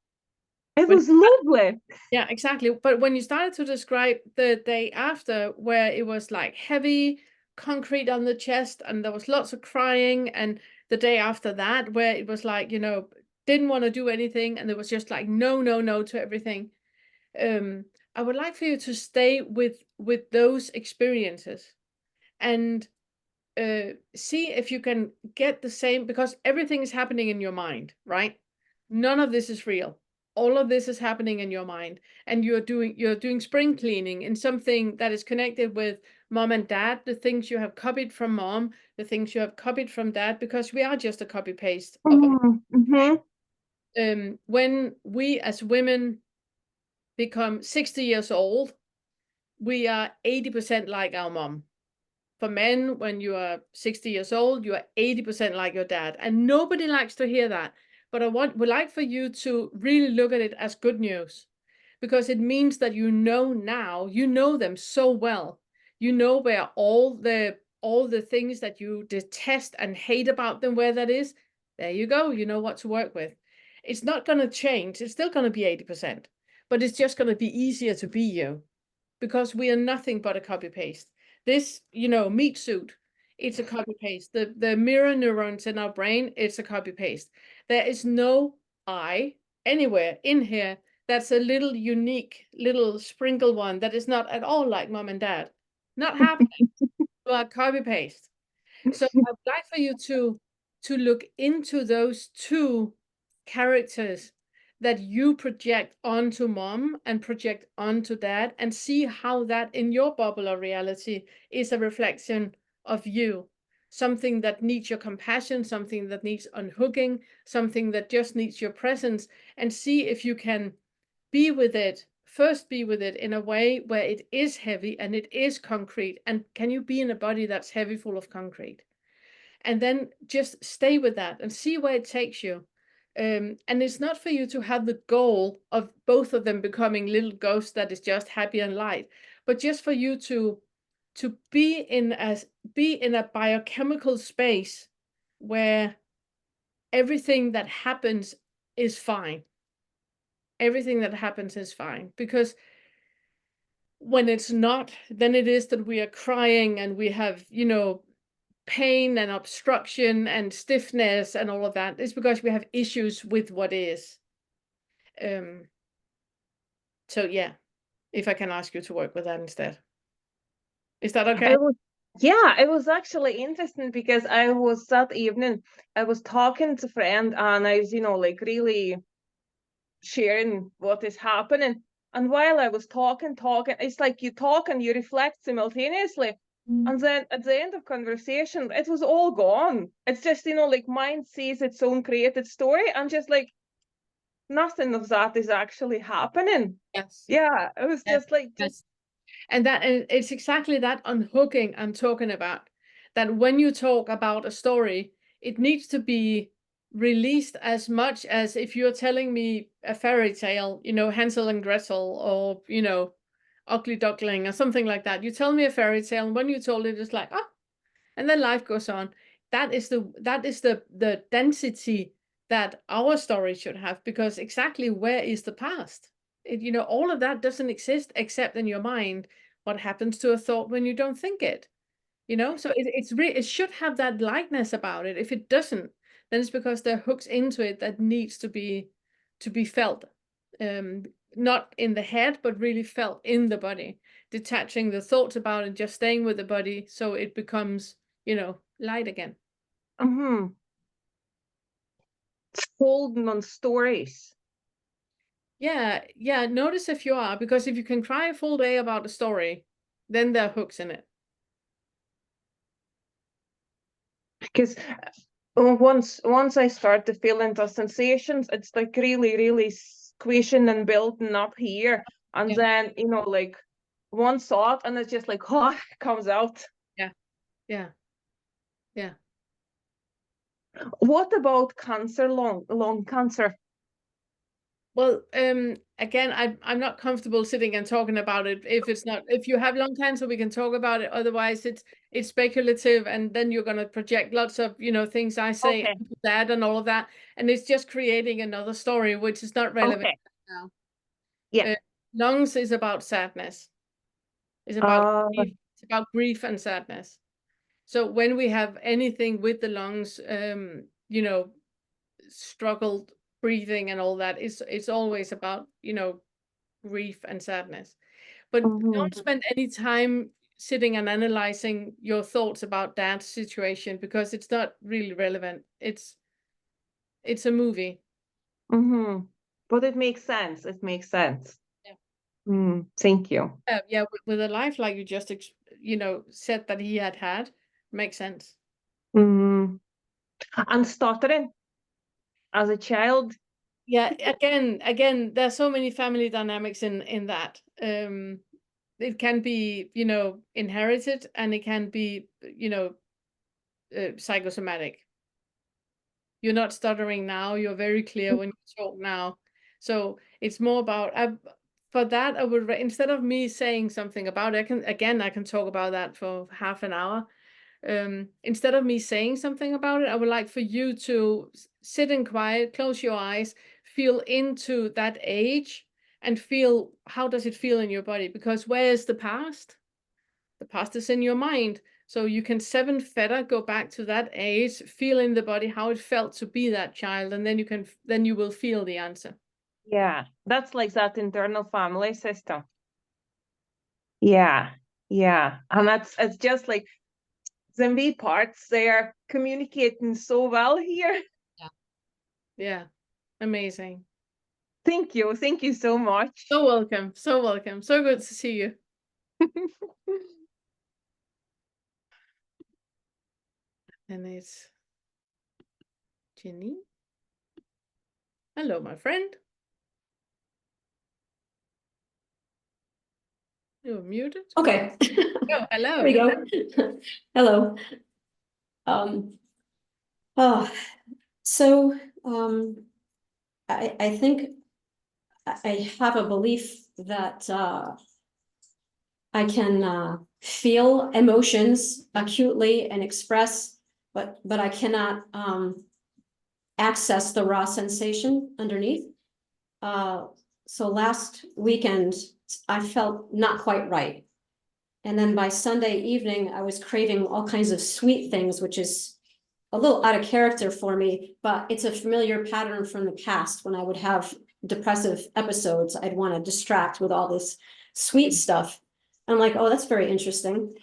it was lovely.
Yeah, exactly. But when you started to describe the day after, where it was like heavy concrete on the chest and there was lots of crying, and the day after that, where it was like, didn't want to do anything, and there was just like no, no, no to everything. I would like for you to stay with those experiences and see if you can get the same, because everything is happening in your mind, right? None of this is real. All of this is happening in your mind, and you're doing spring cleaning in something that is connected with mom and dad, the things you have copied from mom, the things you have copied from dad, because we are just a copy paste of all. When we as women become 60 years old, we are 80% like our mom. For men, when you are 60 years old, you are 80% like your dad. And nobody likes to hear that. But I would like for you to really look at it as good news, because it means that now, you know them so well. You know where all the things that you detest and hate about them, where that is. There you go. You know what to work with. It's not going to change. It's still going to be 80%, but it's just going to be easier to be you, because we are nothing but a copy paste. This, meat suit, it's a copy paste. The mirror neurons in our brain, it's a copy paste. There is no I anywhere in here that's a little unique little sprinkle one that is not at all like mom and dad. Not happening. But copy paste. So I would like for you to look into those two characters that you project onto mom and project onto dad, and see how that in your bubble of reality is a reflection of you. something that needs your compassion, something that needs unhooking, something that just needs your presence, and see if you can be with it, first be with it in a way where it is heavy and it is concrete. And can you be in a body that's heavy, full of concrete? And then just stay with that and see where it takes you. And it's not for you to have the goal of both of them becoming little ghosts that is just happy and light, but just for you to be in a biochemical space where everything that happens is fine. Everything that happens is fine, because when it's not, then it is that we are crying and we have, pain and obstruction and stiffness and all of that. It's because we have issues with what is. So yeah, if I can ask you to work with that instead. Is that okay?
It was actually interesting because that evening, I was talking to a friend and I was, like really sharing what is happening. And while I was talking, it's like you talk and you reflect simultaneously. And then at the end of conversation, it was all gone. It's just, like mind sees its own created story and just like nothing of that is actually happening.
Yes.
Yeah, it was just like
yes. And it's exactly that unhooking I'm talking about. That when you talk about a story, it needs to be released as much as if you're telling me a fairy tale, Hansel and Gretel, or Ugly Duckling or something like that. You tell me a fairy tale, and when you told it, it's like, oh, and then life goes on. That is the density that our story should have, because exactly where is the past? All of that doesn't exist except in your mind. What happens to a thought when you don't think it? So it should have that lightness about it. If it doesn't, then it's because there are hooks into it that needs to be felt. Not in the head, but really felt in the body, detaching the thoughts about it, just staying with the body so it becomes, light again.
Holding on stories.
Yeah, notice if you are, because if you can cry a full day about a story, then there are hooks in it.
Because once I start to feel into sensations, it's like really, really squishing and building up here. And then, like one thought and it's just like, oh, it comes out.
Yeah.
What about cancer, lung cancer?
Well, again, I'm not comfortable sitting and talking about it. If you have lung cancer, we can talk about it. Otherwise, it's speculative, and then you're gonna project lots of things I say,
Okay.
that and all of that, and it's just creating another story which is not relevant now.
Yeah.
Lungs is about sadness. It's about grief and sadness. So when we have anything with the lungs, struggled breathing and all that, it's always about grief and sadness. But don't spend any time sitting and analyzing your thoughts about that situation, because it's not really relevant. It's a movie.
But it makes sense. Thank you.
Yeah, with a life like you just said that he had, makes sense.
And stuttering as a child.
Yeah, again, there's so many family dynamics in that. It can be, inherited, and it can be, psychosomatic. You're not stuttering now. You're very clear when you talk now. So it's more about, for that, I would, instead of me saying something about it, I can talk about that for half an hour. Instead of me saying something about it, I would like for you to sit in quiet, close your eyes, feel into that age, and feel, how does it feel in your body? Because where is the past? The past is in your mind. So you can 7 feather go back to that age, feel in the body how it felt to be that child, and then you will feel the answer.
Yeah, that's like that internal family system. Yeah. And it's just like the V parts, they are communicating so well here.
Yeah. Amazing.
Thank you so much.
So welcome, so good to see you. And it's Jenny. Hello, my friend. You're muted.
Okay.
Oh, hello.
There we go. Hello. Oh, so I think I have a belief that I can feel emotions acutely and express, but I cannot access the raw sensation underneath. So last weekend, I felt not quite right. And then by Sunday evening, I was craving all kinds of sweet things, which is a little out of character for me, but it's a familiar pattern from the past. When I would have depressive episodes, I'd want to distract with all this sweet stuff. I'm like, oh, that's very interesting.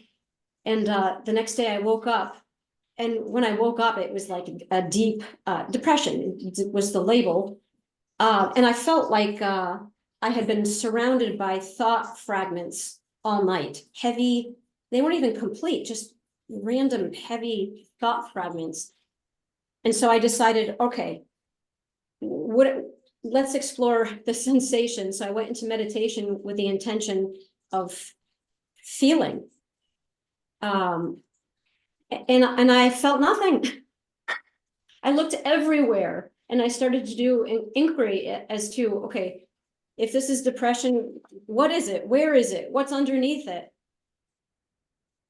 And the next day I woke up, and when I woke up, it was like a deep depression. It was the label. And I felt like I had been surrounded by thought fragments all night, heavy. They weren't even complete, just random heavy thought fragments. And so I decided, okay, let's explore the sensation. So I went into meditation with the intention of feeling. And I felt nothing. I looked everywhere, and I started to do an inquiry as to, okay, if this is depression, what is it? Where is it? What's underneath it?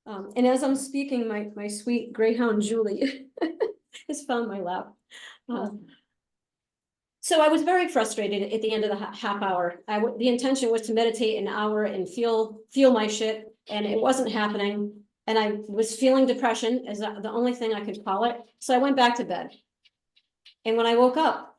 And as I'm speaking, my sweet greyhound Julie has found my lap. So I was very frustrated at the end of the half hour. The intention was to meditate an hour and feel my shit, and it wasn't happening. And I was feeling depression as the only thing I could call it. So I went back to bed. And when I woke up,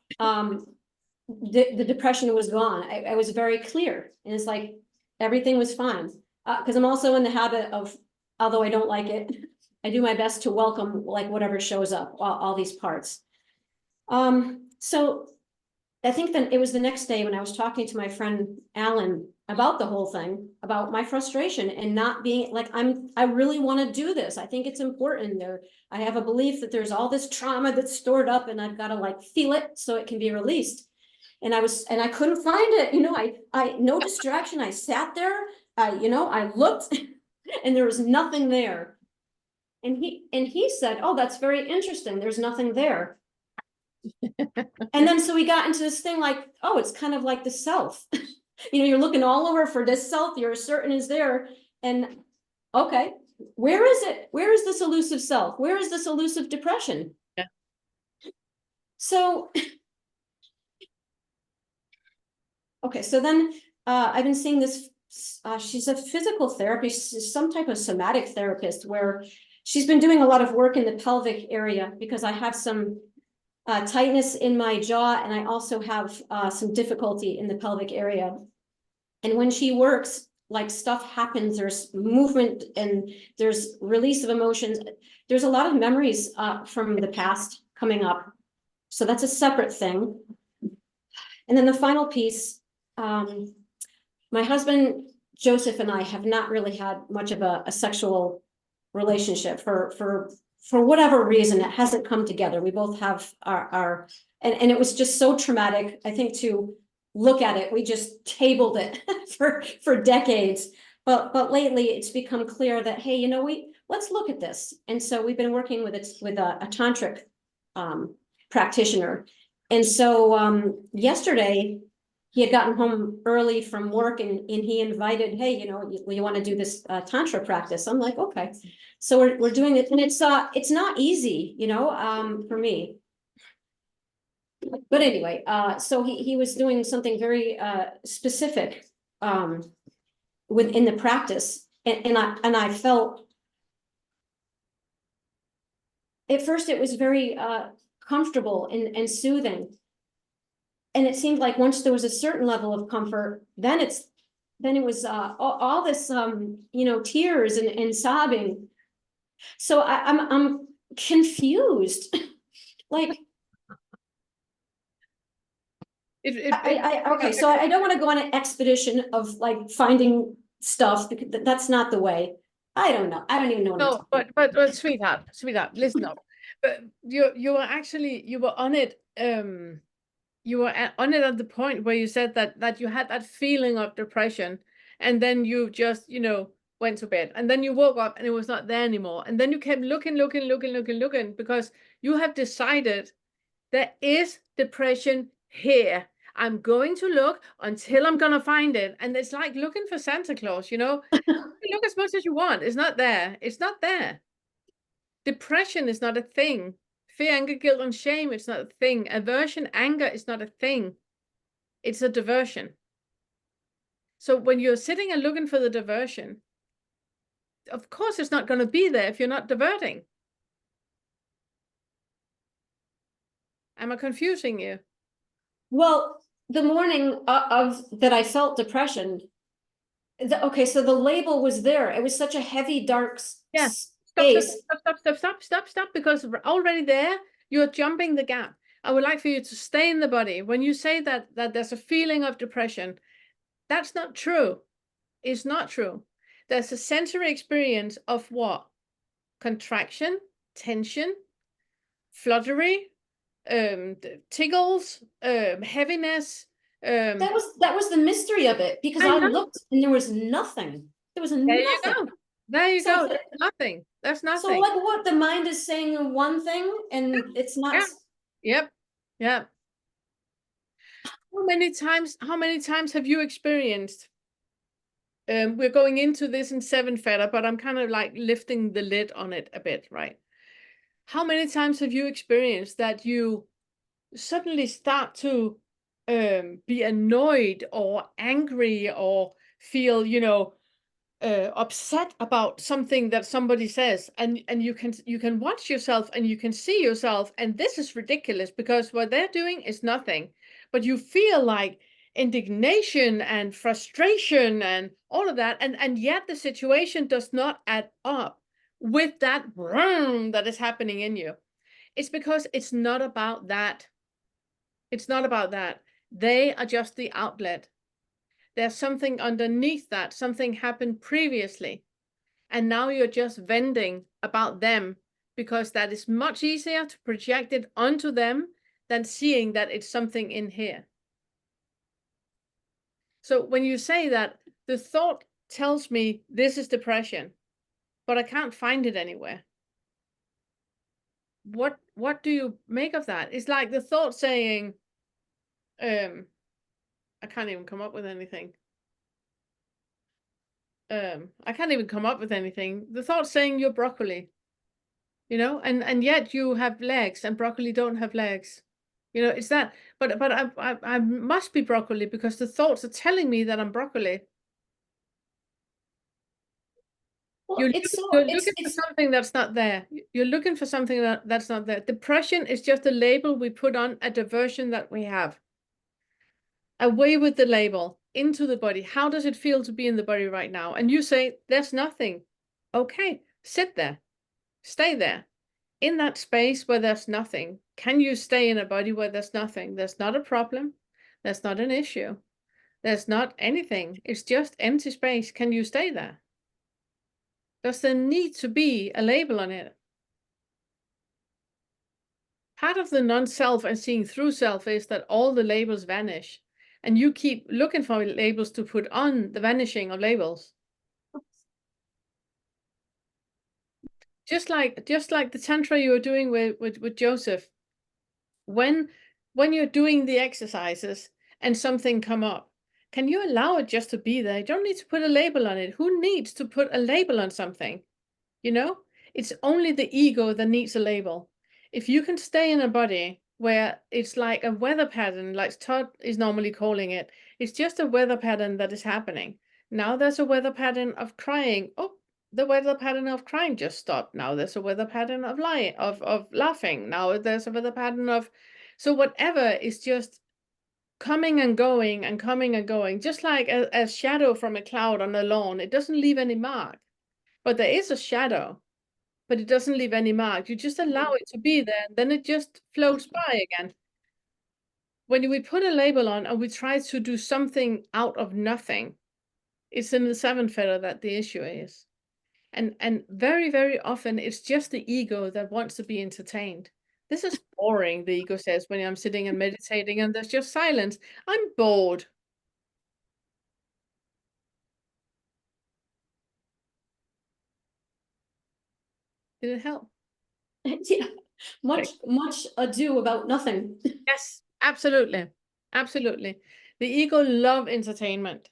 the depression was gone. I was very clear, and it's like everything was fine. Because I'm also in the habit of, although I don't like it, I do my best to welcome like whatever shows up, all these parts. So I think that it was the next day when I was talking to my friend Alan about the whole thing, about my frustration and not being like, I really want to do this. I think it's important there. I have a belief that there's all this trauma that's stored up, and I've got to like feel it so it can be released. And I couldn't find it. You know, I no distraction. I sat there, I looked and there was nothing there. And he said, oh, that's very interesting. There's nothing there. And then so we got into this thing like, oh, it's kind of like the self. You're looking all over for this self you're certain is there. And okay, where is it? Where is this elusive self? Where is this elusive depression?
Yeah.
So, okay, so then I've been seeing this, she's a physical therapist, some type of somatic therapist, where she's been doing a lot of work in the pelvic area because I have some tightness in my jaw, and I also have some difficulty in the pelvic area. And when she works, like stuff happens, there's movement and there's release of emotions. There's a lot of memories from the past coming up. So that's a separate thing. And then the final piece, my husband, Joseph, and I have not really had much of a sexual relationship for whatever reason. It hasn't come together. We both have and it was just so traumatic, I think, to look at it. We just tabled it for decades. But lately it's become clear that, hey, let's look at this. And so we've been working with a tantric practitioner. And so yesterday he had gotten home early from work, and he invited, hey, you want to do this tantra practice? I'm like, okay. So we're doing it, and it's not easy, for me. But anyway, so he was doing something very specific within the practice, and I felt at first it was very comfortable and soothing. And it seemed like once there was a certain level of comfort, then it was all this tears and sobbing. So I'm confused. Like okay, so I don't want to go on an expedition of like finding stuff, because that's not the way. I don't know. I don't even know.
No, but sweetheart, listen up. But you were on it. You were on it at the point where you said that you had that feeling of depression, and then you just, went to bed, and then you woke up and it was not there anymore, and then you kept looking because you have decided there is depression here. I'm going to look until I'm gonna find it, and it's like looking for Santa Claus. You look as much as you want. It's not there. It's not there. Depression is not a thing. Fear, anger, guilt, and shame, it's not a thing. Aversion, anger is not a thing. It's a diversion. So when you're sitting and looking for the diversion, of course it's not going to be there if you're not diverting. Am I confusing you?
Well, the morning of that I felt depression, okay, so the label was there. It was such a heavy, dark
Yeah.
space.
Stop, because already there, you're jumping the gap. I would like for you to stay in the body. When you say that there's a feeling of depression, that's not true. It's not true. There's a sensory experience of what? Contraction, tension, fluttery, tickles, heaviness.
That was the mystery of it, because I looked and there was nothing. There was nothing.
There you go. There you
So
go. There's nothing. That's
So
nothing.
like what the mind is saying one thing and it's not.
Yep. Yep. How many times have you experienced? We're going into this in 7 Feta, but I'm kind of like lifting the lid on it a bit, right? How many times have you experienced that you suddenly start to be annoyed or angry or feel, upset about something that somebody says, and you can watch yourself and you can see yourself, and this is ridiculous because what they're doing is nothing, but you feel like indignation and frustration and all of that, and yet the situation does not add up with that vroom that is happening in you. It's because it's not about that. It's not about that. They are just the outlet. There's something underneath that. Something happened previously. And now you're just venting about them because that is much easier to project it onto them than seeing that it's something in here. So when you say that the thought tells me this is depression, but I can't find it anywhere, what do you make of that? It's like the thought saying, I can't even come up with anything. I can't even come up with anything. The thought saying you're broccoli, and yet you have legs and broccoli don't have legs. It's that, but I must be broccoli because the thoughts are telling me that I'm broccoli.
Well,
You're
it's
looking for something that's not there. You're looking for something that's not there. Depression is just a label we put on a diversion that we have. Away with the label, into the body. How does it feel to be in the body right now? And you say, there's nothing. Okay, sit there. Stay there. In that space where there's nothing. Can you stay in a body where there's nothing? There's not a problem. There's not an issue. There's not anything. It's just empty space. Can you stay there? Does there need to be a label on it? Part of the non-self and seeing through self is that all the labels vanish. And you keep looking for labels to put on the vanishing of labels. Just like the tantra you were doing with Joseph. When you're doing the exercises and something come up, can you allow it just to be there? You don't need to put a label on it. Who needs to put a label on something? It's only the ego that needs a label. If you can stay in a body where it's like a weather pattern, like Todd is normally calling it, it's just a weather pattern that is happening. Now there's a weather pattern of crying. Oh, the weather pattern of crying just stopped. Now there's a weather pattern of lying, of laughing. Now there's a weather pattern of, so whatever is just coming and going and coming and going, just like a shadow from a cloud on a lawn. It doesn't leave any mark, but there is a shadow, but it doesn't leave any mark. You just allow it to be there, and then it just floats by again. When we put a label on and we try to do something out of nothing, it's in the 7th feather that the issue is. And very, very often it's just the ego that wants to be entertained. This is boring, the ego says, when I'm sitting and meditating and there's just silence. I'm bored. Did it help?
Yeah, much ado about nothing.
Yes, absolutely. Absolutely. The ego love entertainment.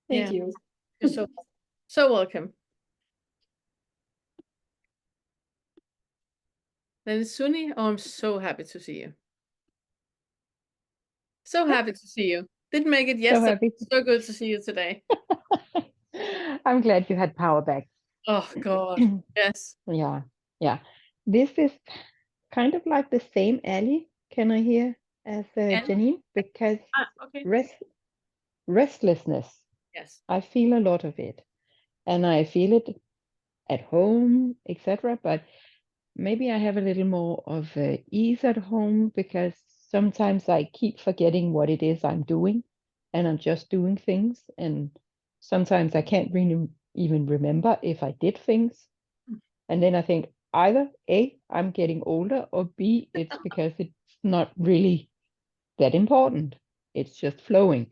Thank
Yeah.
you.
You're so welcome. Then it's Sunny. Oh, I'm so happy to see you. So happy to see you. Didn't make it
So
yesterday.
happy.
So good to see you today.
I'm glad you had power back.
Oh God. Yes.
Yeah, yeah. This is kind of like the same alley, can I hear, as
And
Janine? Because
okay.
restlessness,
Yes.
I feel a lot of it. And I feel it at home, etc. But maybe I have a little more of ease at home because sometimes I keep forgetting what it is I'm doing and I'm just doing things. And sometimes I can't really even remember if I did things. And then I think either A, I'm getting older, or B, it's because it's not really that important. It's just flowing.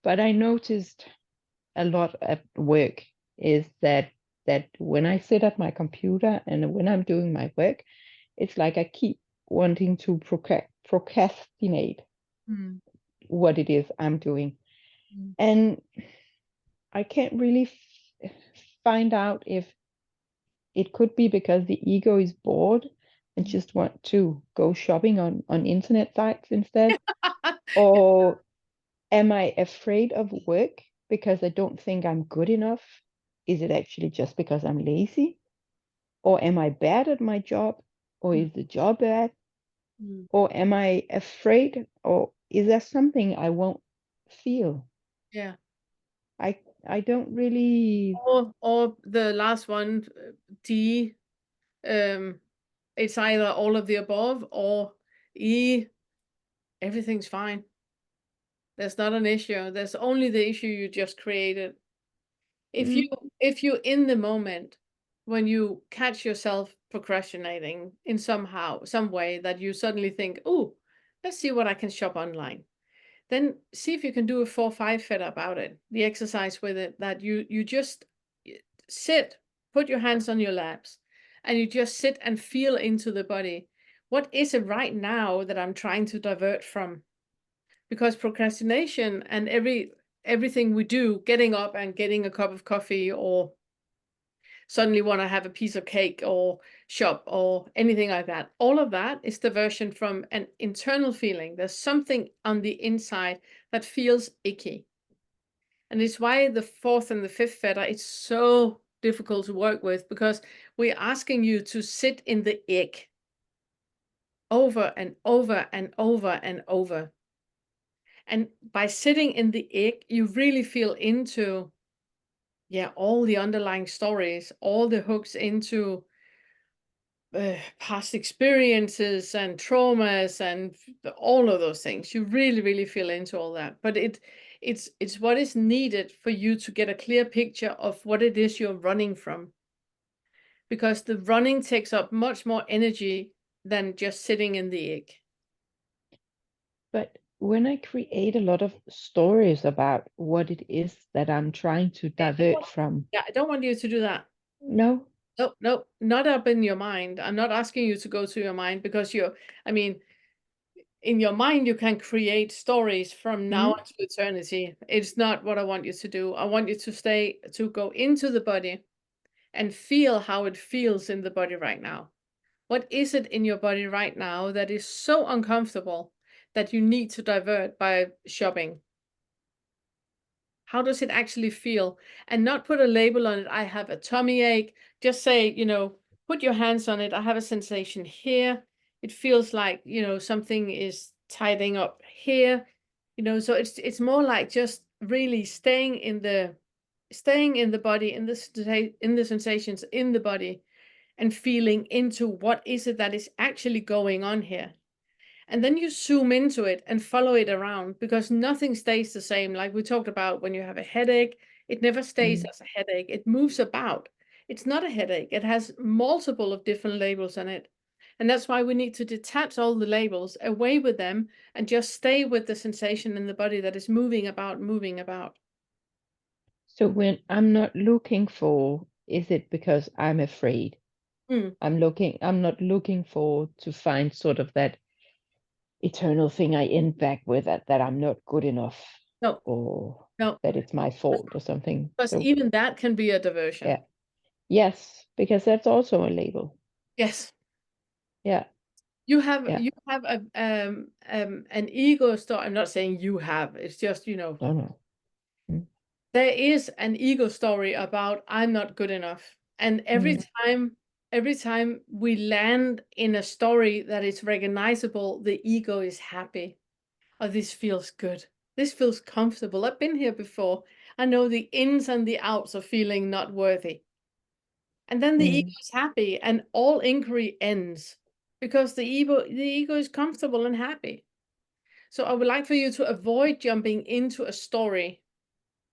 But I noticed a lot at work is that when I sit at my computer and when I'm doing my work, it's like I keep wanting to procrastinate
Mm.
what it is I'm doing.
Mm.
And I can't really find out if it could be because the ego is bored and just want to go shopping on internet sites instead. Or am I afraid of work because I don't think I'm good enough? Is it actually just because I'm lazy? Or am I bad at my job? Or is the job bad?
Mm.
Or am I afraid? Or is there something I won't feel?
Yeah.
I don't really.
Or the last one, D. It's either all of the above or E. Everything's fine. There's not an issue. There's only the issue you just created. If
Mm,
you in the moment when you catch yourself procrastinating in some way that you suddenly think, oh, let's see what I can shop online, then see if you can do a 4-5 fit about it, the exercise with it, that you just sit, put your hands on your laps, and you just sit and feel into the body. What is it right now that I'm trying to divert from? Because procrastination and everything we do, getting up and getting a cup of coffee, or suddenly want to have a piece of cake or shop or anything like that, all of that is diversion from an internal feeling. There's something on the inside that feels icky. And it's why the fourth and the fifth feather, it's so difficult to work with, because we're asking you to sit in the ick over and over and over and over. And by sitting in the ick, you really feel into, yeah, all the underlying stories, all the hooks into past experiences and traumas and all of those things. You really, really feel into all that. But it's what is needed for you to get a clear picture of what it is you're running from. Because the running takes up much more energy than just sitting in the ick.
But when I create a lot of stories about what it is that I'm trying to divert from,
Yeah, I don't want you to do that.
no,
No, no, not up in your mind. I'm not asking you to go to your mind, because I mean, in your mind, you can create stories from now to eternity. It's not what I want you to do. I want you to go into the body and feel how it feels in the body right now. What is it in your body right now that is so uncomfortable that you need to divert by shopping? How does it actually feel? And not put a label on it. I have a tummy ache. Just say, put your hands on it. I have a sensation here. It feels like, something is tightening up here. So it's more like just really staying in the body, in the sensations in the body, and feeling into what is it that is actually going on here. And then you zoom into it and follow it around, because nothing stays the same. Like we talked about, when you have a headache, it never stays as a headache. It moves about. It's not a headache. It has multiple of different labels on it. And that's why we need to detach all the labels, away with them, and just stay with the sensation in the body that is moving about, moving about.
So when I'm not looking for, is it because I'm afraid?
Mm.
I'm not looking for to find sort of that eternal thing I end back with, that I'm not good enough,
No,
or
no,
that it's my fault or something.
because
So
even that can be a diversion.
yeah, yes, because that's also a label.
Yes.
Yeah.
You have
Yeah.
you have an ego story. I'm not saying you have, it's just, you know,
No.
there is an ego story about I'm not good enough. And every time we land in a story that is recognizable, the ego is happy. Oh, this feels good. This feels comfortable. I've been here before. I know the ins and the outs of feeling not worthy. And then the ego is happy, and all inquiry ends, because the ego is comfortable and happy. So I would like for you to avoid jumping into a story,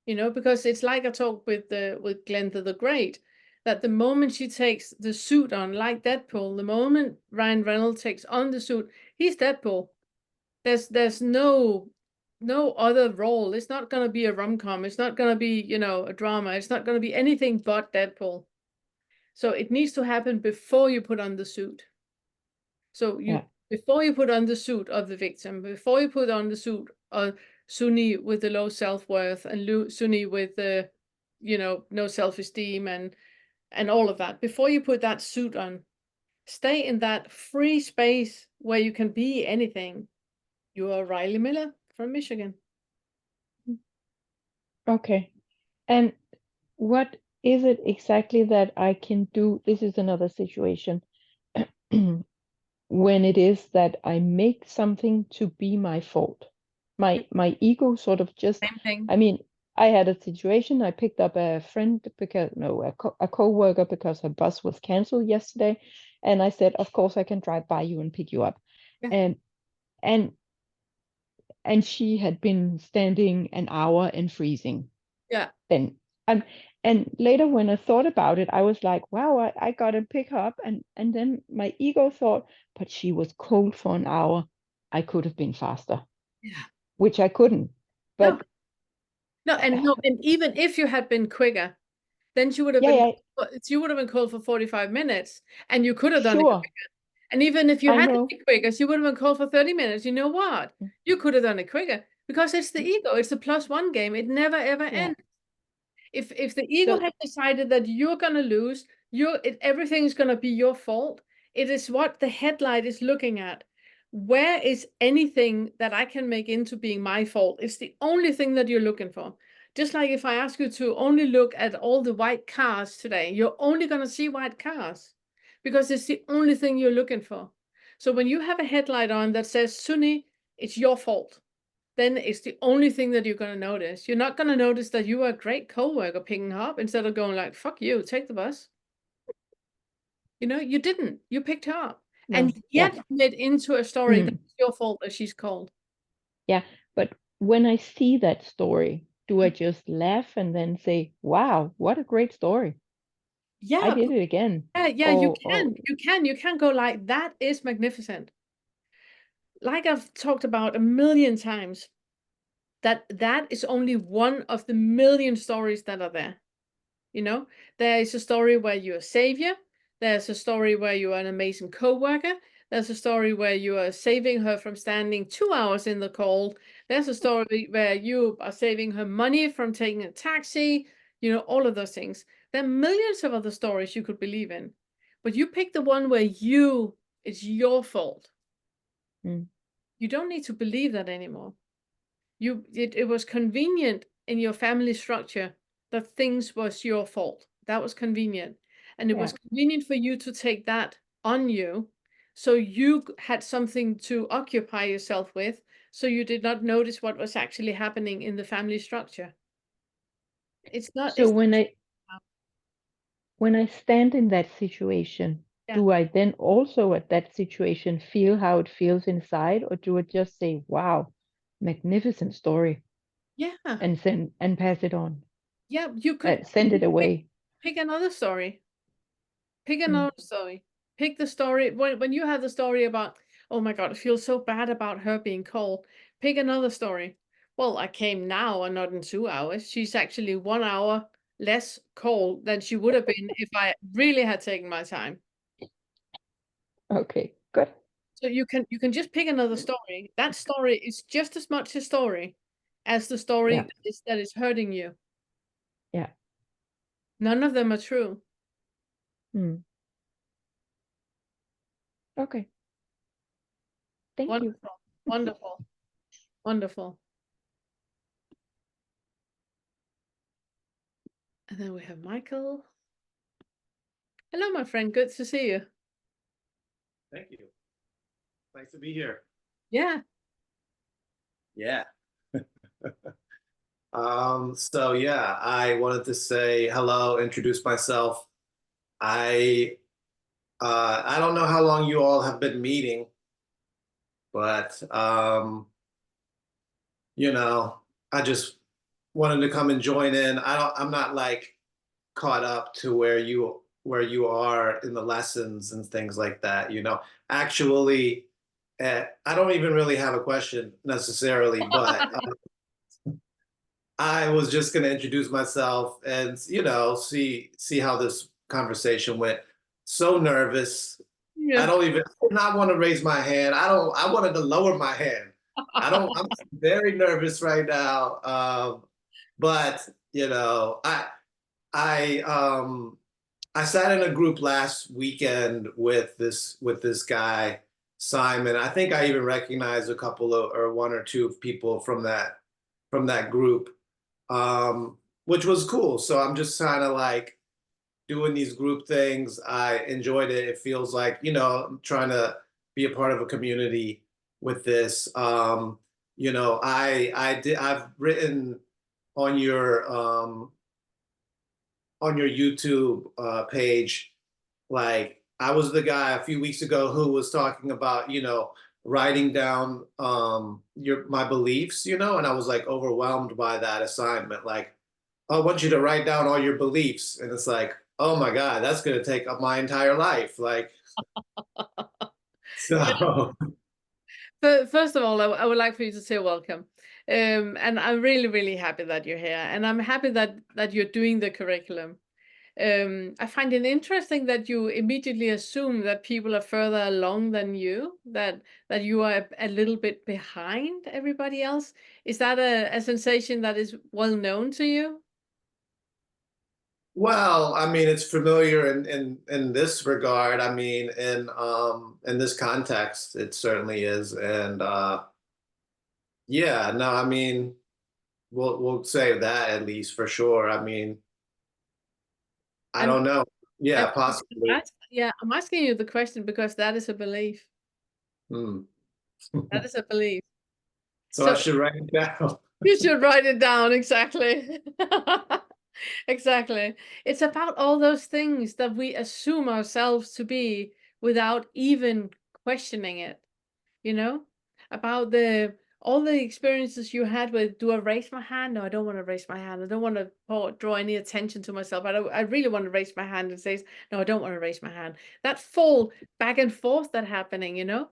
you know, because it's like I talked with Glenda the Great, that the moment she takes the suit on, like Deadpool, the moment Ryan Reynolds takes on the suit, he's Deadpool. There's no other role. It's not gonna be a rom-com. It's not gonna be, you know, a drama. It's not gonna be anything but Deadpool. So it needs to happen before you put on the suit. So before you put on the suit of the victim, before you put on the suit of Sunni with the low self-worth, and Sunni with the, you know, no self-esteem and all of that, before you put that suit on, stay in that free space where you can be anything. You are Riley Miller from Michigan.
Okay. And what is it exactly that I can do? This is another situation. When it is that I make something to be my fault. My ego sort of just,
Same thing.
I mean, I had a situation, I picked up a friend because, no, a co-worker, because her bus was canceled yesterday. And I said, of course I can drive by you and pick you up.
Yeah.
And she had been standing an hour and freezing.
Yeah.
Then and later when I thought about it, I was like, wow, I gotta pick her up. And then my ego thought, but she was cold for an hour. I could have been faster.
Yeah.
Which I couldn't. But
no, and even if you had been quicker, then she would have
yeah,
been called for 45 minutes, and you could have done it
sure.
quicker. And even if you
I
had to
know.
be quicker, she would have been called for 30 minutes. You know what? You could have done it quicker, because it's the ego. It's a +1 game. It never ever
Yeah.
ends. If the ego
So
has decided that you're gonna lose, everything's gonna be your fault. It is what the headlight is looking at. Where is anything that I can make into being my fault? It's the only thing that you're looking for. Just like if I ask you to only look at all the white cars today, you're only gonna see white cars, because it's the only thing you're looking for. So when you have a headlight on that says, Sunni, it's your fault, then it's the only thing that you're going to notice. You're not going to notice that you are a great co-worker picking her up, instead of going like, fuck you, take the bus. You know, you didn't. You picked her up.
no.
And yet made into a story that it's your fault that she's cold.
Yeah. But when I see that story, do I just laugh and then say, wow, what a great story?
Yeah.
I did it again.
Yeah, you can go like, that is magnificent. Like I've talked about a million times, that is only one of the million stories that are there. You know, there is a story where you're a savior. There's a story where you are an amazing co-worker. There's a story where you are saving her from standing 2 hours in the cold. There's a story where you are saving her money from taking a taxi. You know, all of those things. There are millions of other stories you could believe in, but you pick the one where it's your fault. You don't need to believe that anymore. It was convenient in your family structure that things was your fault. That was convenient. And it was convenient for you to take that on you. So you had something to occupy yourself with. So you did not notice what was actually happening in the family structure. It's not.
So when I stand in that situation,
Yeah.
do I then also at that situation feel how it feels inside, or do I just say, wow, magnificent story,
Yeah.
and pass it on,
Yeah. You could
send it away?
pick another story. Pick
Mm.
another story. Pick the story when you have the story about, oh my God, I feel so bad about her being cold. Pick another story. Well, I came now and not in 2 hours. She's actually 1 hour less cold than she would have been if I really had taken my time.
Okay, good.
So you can just pick another story. That story is just as much a story as the story
Yeah.
that is hurting you.
Yeah.
None of them are true.
Mm. Okay. Thank you.
Wonderful, wonderful, wonderful. And then we have Michael. Hello, my friend. Good to see you.
Thank you. Nice to be here.
Yeah.
Yeah. So yeah, I wanted to say hello, introduce myself. I don't know how long you all have been meeting, but you know, I just wanted to come and join in. I'm not like caught up to where you are in the lessons and things like that, you know. Actually, I don't even really have a question necessarily, but I was just going to introduce myself and, you know, see how this conversation went. So nervous. I
Yeah.
don't even not want to raise my hand. I wanted to lower my hand. I'm very nervous right now. But you know, I I sat in a group last weekend with this guy, Simon. I think I even recognized a couple of or one or two people from that group, which was cool. So I'm just kind of like doing these group things. I enjoyed it. It feels like, you know, I'm trying to be a part of a community with this. You know, I've written on your YouTube page, like I was the guy a few weeks ago who was talking about, you know, writing down my beliefs, you know, and I was like overwhelmed by that assignment. Like, I want you to write down all your beliefs. And it's like, oh my God, that's going to take up my entire life. Like, so.
But first of all, I would like for you to say welcome. And I'm really, really happy that you're here. And I'm happy that you're doing the curriculum. I find it interesting that you immediately assume that people are further along than you, that you are a little bit behind everybody else. Is that a sensation that is well known to you?
Well, I mean, it's familiar in this regard. I mean, in this context, it certainly is. And yeah, no, I mean, we'll say that at least for sure. I mean, I
And
don't know.
and
Yeah, possibly.
yeah, I'm asking you the question because that is a belief.
Hmm.
That is a belief.
So I
So
should write it down.
you should write it down, exactly. Exactly. It's about all those things that we assume ourselves to be without even questioning it, you know? About all the experiences you had with, do I raise my hand? No, I don't want to raise my hand. I don't want to draw any attention to myself. I really want to raise my hand and say, no, I don't want to raise my hand. That full back and forth that happening, you know?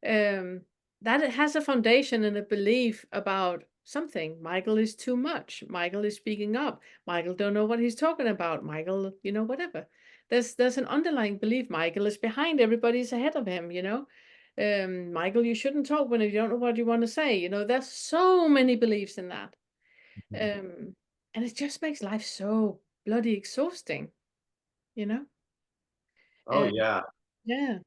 That it has a foundation and a belief about something. Michael is too much. Michael is speaking up. Michael don't know what he's talking about. Michael, you know, whatever. There's an underlying belief. Michael is behind, everybody's ahead of him, you know. Michael, you shouldn't talk when you don't know what you want to say. You know, there's so many beliefs in that. And it just makes life so bloody exhausting, you know?
Oh
Uh,
yeah.
yeah.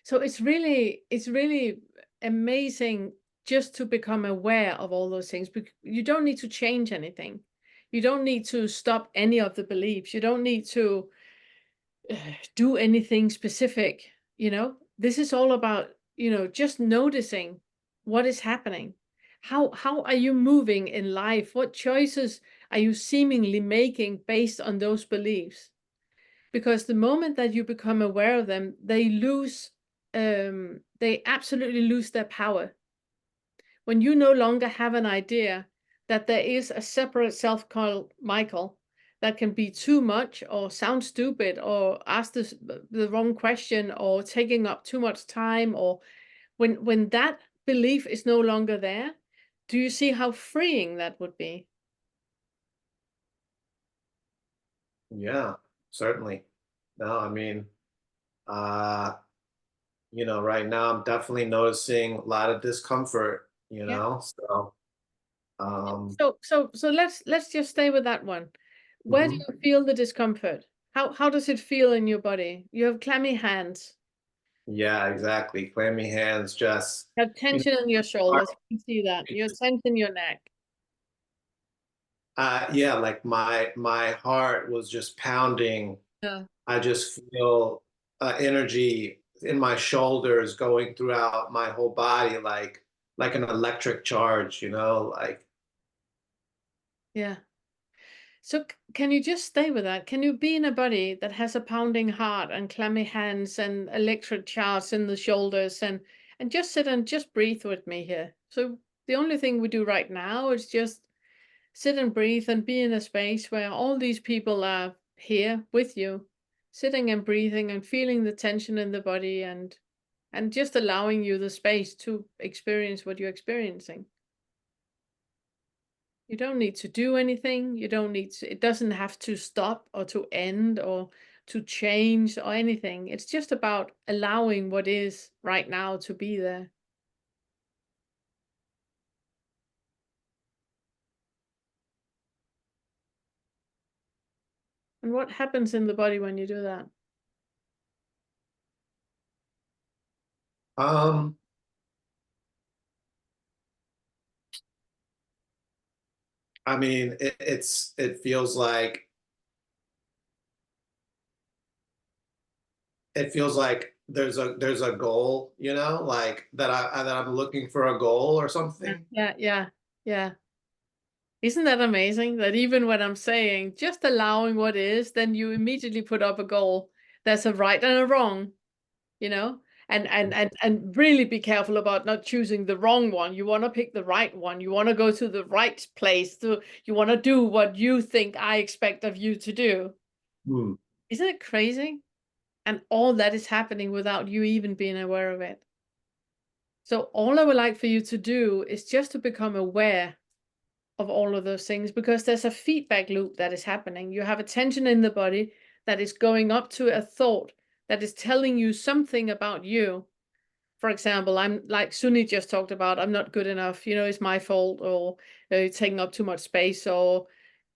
So it's really amazing just to become aware of all those things. You don't need to change anything. You don't need to stop any of the beliefs. You don't need to do anything specific, you know. This is all about, you know, just noticing what is happening. How are you moving in life? What choices are you seemingly making based on those beliefs? because the moment that you become aware of them, they absolutely lose their power. When you no longer have an idea that there is a separate self called Michael that can be too much or sound stupid or ask the wrong question or taking up too much time, or when that belief is no longer there, do you see how freeing that would be?
Yeah, certainly. No, I mean, uh, right now I'm definitely noticing a lot of discomfort,
Yeah.
so um
So let's just stay with that one. Where do
mhm.
you feel the discomfort? How does it feel in your body? You have clammy hands.
Yeah, exactly. Clammy hands, just
You have
you know,
tension in your
heart
shoulders. You can see that. You have tension in your neck.
yeah, like my heart was just pounding.
Yeah.
I just feel energy in my shoulders going throughout my whole body, like an electric charge, like
Yeah. So can you just stay with that? Can you be in a body that has a pounding heart and clammy hands and electric charge in the shoulders, and just sit and just breathe with me here? So the only thing we do right now is just sit and breathe and be in a space where all these people are here with you, sitting and breathing and feeling the tension in the body, and just allowing you the space to experience what you're experiencing. You don't need to do anything. You don't need to, it doesn't have to stop or to end or to change or anything. It's just about allowing what is right now to be there. And what happens in the body when you do that?
um I mean, it feels like there's a goal, like that I'm looking for a goal or
Yeah,
something.
yeah, yeah, yeah. Isn't that amazing that even when I'm saying just allowing what is, then you immediately put up a goal. There's a right and a wrong, you know? And really be careful about not choosing the wrong one. You want to pick the right one. You want to go to the right place. You want to do what you think I expect of you to do.
Hmm.
Isn't it crazy? And all that is happening without you even being aware of it. So all I would like for you to do is just to become aware of all of those things, because there's a feedback loop that is happening. You have a tension in the body that is going up to a thought that is telling you something about you. For example, I'm like Suni just talked about, I'm not good enough, it's my fault, or taking up too much space, or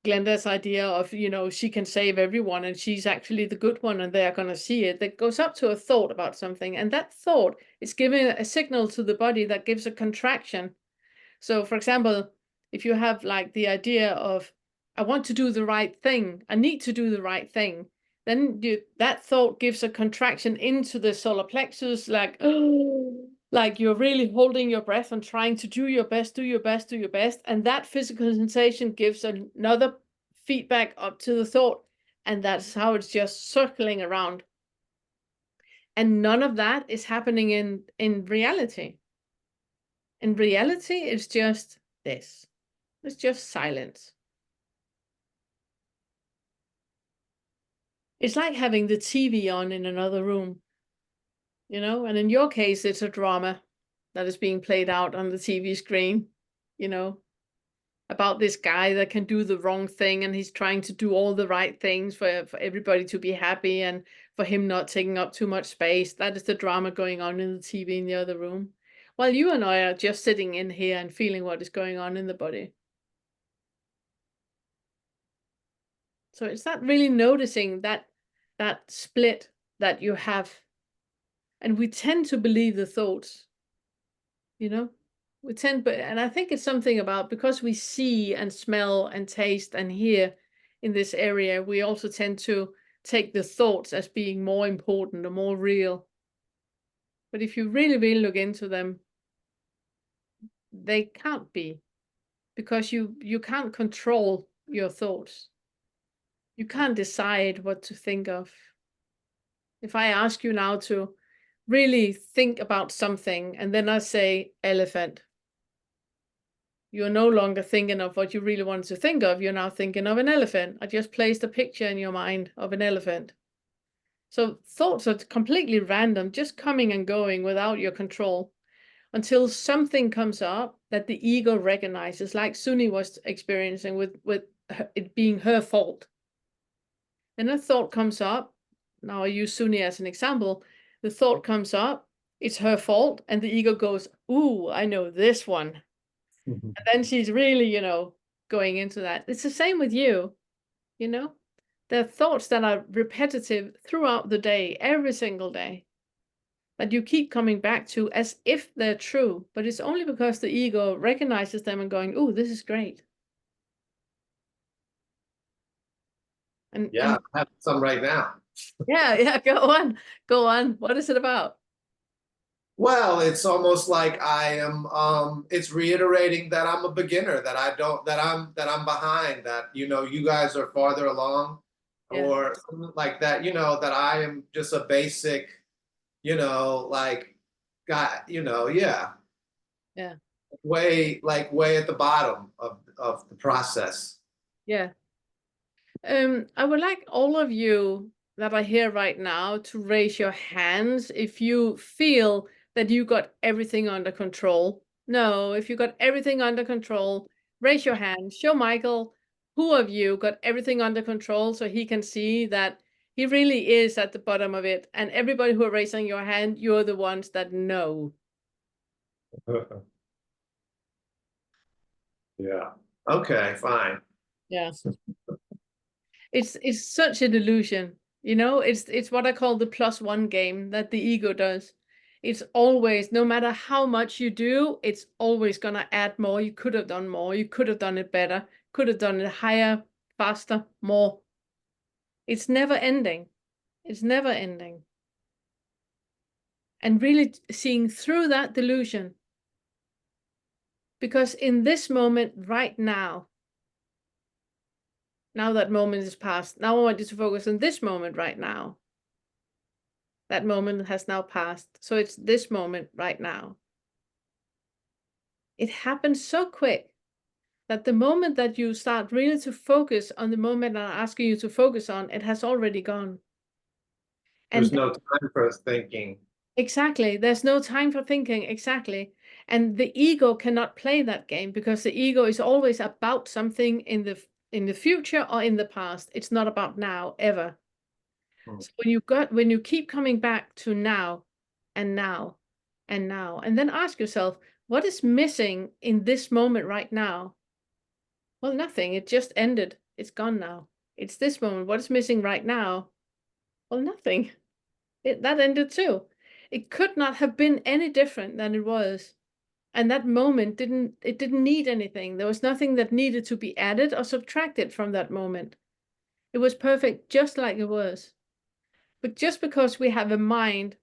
Glenda's idea of, she can save everyone and she's actually the good one and they're going to see it. That goes up to a thought about something. And that thought is giving a signal to the body that gives a contraction. So, for example, if you have like the idea of, I want to do the right thing, I need to do the right thing, then that thought gives a contraction into the solar plexus, like, oh, like you're really holding your breath and trying to do your best, do your best, do your best. And that physical sensation gives another feedback up to the thought. And that's how it's just circling around. And none of that is happening in reality. In reality, it's just this. It's just silence. It's like having the TV on in another room, and in your case, it's a drama that is being played out on the TV screen, you know, about this guy that can do the wrong thing and he's trying to do all the right things for everybody to be happy and for him not taking up too much space. That is the drama going on in the TV in the other room. While you and I are just sitting in here and feeling what is going on in the body. So it's not really noticing that split that you have. And we tend to believe the thoughts, you know? And I think it's something about, because we see and smell and taste and hear in this area, we also tend to take the thoughts as being more important or more real. But if you really, really look into them, they can't be, because you can't control your thoughts. You can't decide what to think of. If I ask you now to really think about something, and then I say elephant, you're no longer thinking of what you really wanted to think of. You're now thinking of an elephant. I just placed a picture in your mind of an elephant. So thoughts are completely random, just coming and going without your control, until something comes up that the ego recognizes, like Suni was experiencing with it being her fault. Then a thought comes up. Now I use Suni as an example. The thought comes up, it's her fault, and the ego goes, ooh, I know this one. And then she's really, going into that. It's the same with you, There are thoughts that are repetitive throughout the day, every single day, that you keep coming back to as if they're true, but it's only because the ego recognizes them and going, ooh, this is great. And
Yeah, I have some right now.
yeah, go on. What is it about?
Well, it's almost like I am it's reiterating that I'm a beginner, that I'm behind, that you guys are farther along,
Yeah.
or something like that, that I am just a basic, like guy, yeah.
Yeah.
Way at the bottom of the process.
Yeah. I would like all of you that are here right now to raise your hands if you feel that you got everything under control. No, if you got everything under control, raise your hand. Show Michael who of you got everything under control so he can see that he really is at the bottom of it. And everybody who are raising your hand, you're the ones that know.
Yeah. Okay, fine.
Yeah. It's such a delusion, it's what I call the +1 game that the ego does. It's always, no matter how much you do, it's always gonna add more. You could have done more, you could have done it better, could have done it higher, faster, more. It's never ending. It's never ending. And really seeing through that delusion, because in this moment right now that moment is past. Now I want you to focus on this moment right now. That moment has now passed. So it's this moment right now. It happens so quick that the moment that you start really to focus on the moment I'm asking you to focus on, it has already gone.
There's no time for thinking.
Exactly. There's no time for thinking. Exactly. And the ego cannot play that game because the ego is always about something in the future or in the past. It's not about now, ever. So when you keep coming back to now and now and now, and then ask yourself, what is missing in this moment right now? Well, nothing. It just ended. It's gone now. It's this moment. What is missing right now? Well, nothing. That ended too. It could not have been any different than it was. And that moment didn't need anything. There was nothing that needed to be added or subtracted from that moment. It was perfect just like it was. But just because we have a mind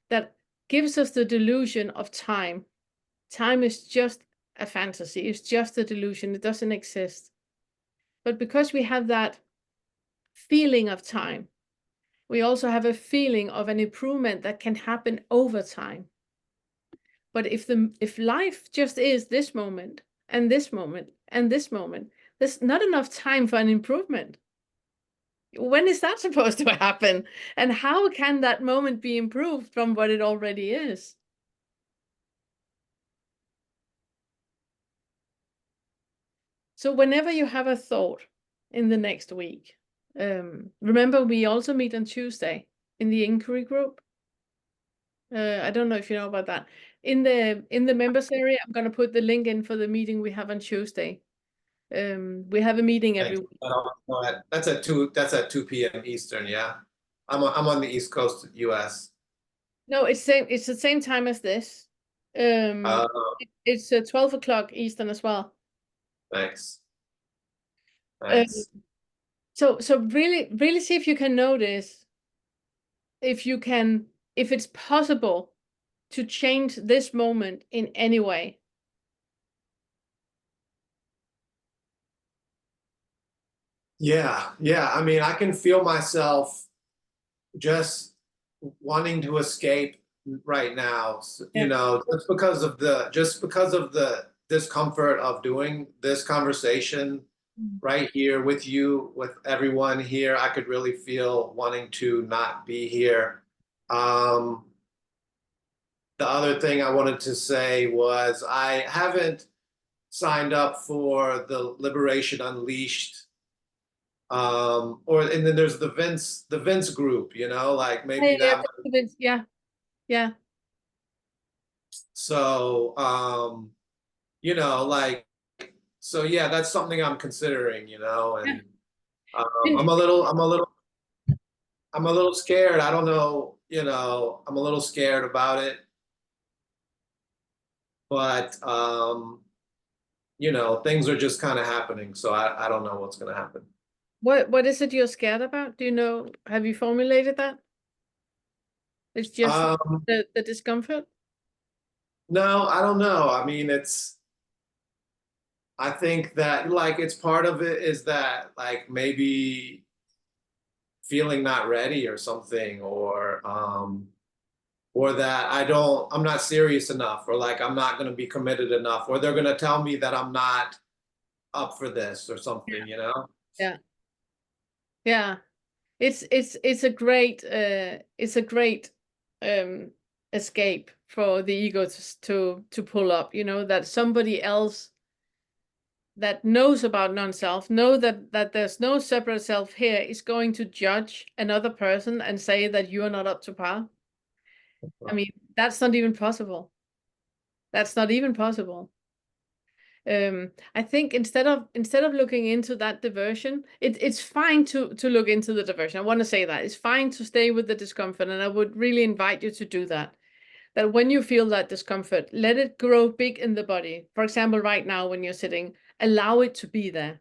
that gives us the delusion of time, time is just a fantasy, it's just a delusion, it doesn't exist. But because we have that feeling of time, we also have a feeling of an improvement that can happen over time. But if life just is this moment and this moment and this moment, there's not enough time for an improvement. When is that supposed to happen? And how can that moment be improved from what it already is? So whenever you have a thought in the next week, remember we also meet on Tuesday in the inquiry group. I don't know if you know about that. In the members area, I'm going to put the link in for the meeting we have on Tuesday. We have a meeting every week.
That's at 2 p.m. Eastern, yeah. I'm on the East Coast of US.
No, it's the same time as this. It's 12 o'clock Eastern as well.
Thanks.
So really see if you can notice, if it's possible to change this moment in any way.
Yeah, yeah. I mean, I can feel myself just wanting to escape right now, you
Yeah.
know, just because of the discomfort of doing this conversation right here with you, with everyone here. I could really feel wanting to not be here. Um, the other thing I wanted to say was I haven't signed up for the Liberation Unleashed, or and then there's the Vince group, you know, like
Yeah,
maybe
yeah,
that.
yeah, yeah.
So, you know, like, so yeah, that's something I'm considering, you know,
Yeah.
and
And
I'm a little scared. I don't know, you know, I'm a little scared about it, but you know, things are just kind of happening, so I don't know what's gonna happen.
what is it you're scared about? Do you know, have you formulated that? It's just
Um,
the discomfort?
no, I don't know. I mean, I think that like it's part of it is that like maybe feeling not ready or something, or that I'm not serious enough, or like I'm not going to be committed enough, or they're going to tell me that I'm not up for this or something, you know?
Yeah. Yeah. It's a great um escape for the ego to pull up, you know, that somebody else that knows about non-self, know that there's no separate self here, is going to judge another person and say that you are not up to par. I mean, that's not even possible. That's not even possible. I think instead of looking into that diversion, it's fine to look into the diversion. I want to say that it's fine to stay with the discomfort, and I would really invite you to do that. That when you feel that discomfort, let it grow big in the body. For example, right now when you're sitting, allow it to be there.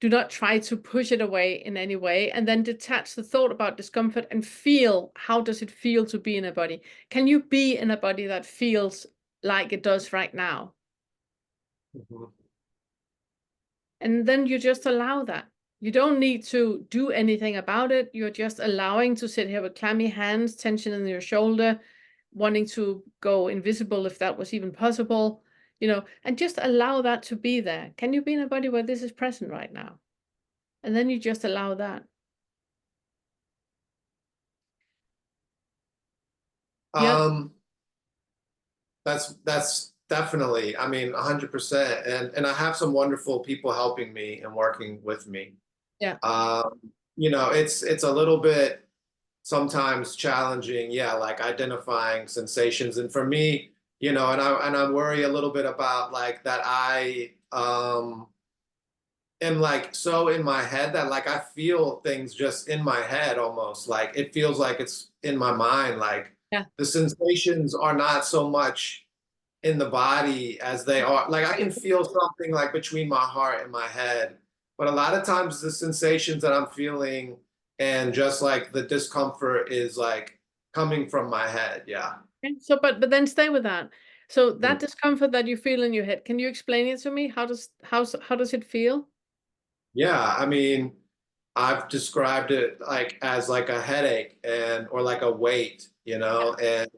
Do not try to push it away in any way, and then detach the thought about discomfort and feel, how does it feel to be in a body? Can you be in a body that feels like it does right now?
Mhm.
And then you just allow that. You don't need to do anything about it. You're just allowing to sit here with clammy hands, tension in your shoulder, wanting to go invisible if that was even possible, you know, and just allow that to be there. Can you be in a body where this is present right now? And then you just allow that. Yeah.
Um, that's definitely, I mean, 100%. And I have some wonderful people helping me and working with me.
Yeah.
You know, it's a little bit sometimes challenging, yeah, like identifying sensations. And for me, you know, and I worry a little bit about like that I am like so in my head that like I feel things just in my head almost. Like it feels like it's in my mind. Like
Yeah.
the sensations are not so much in the body as they are. Like I can feel something like between my heart and my head, but a lot of times the sensations that I'm feeling and just like the discomfort is like coming from my head. Yeah.
Okay. So, but then stay with that. So that
Mm.
discomfort that you feel in your head, can you explain it to me? How does it feel?
Yeah. I mean, I've described it like as like a headache and or like a weight, you know, and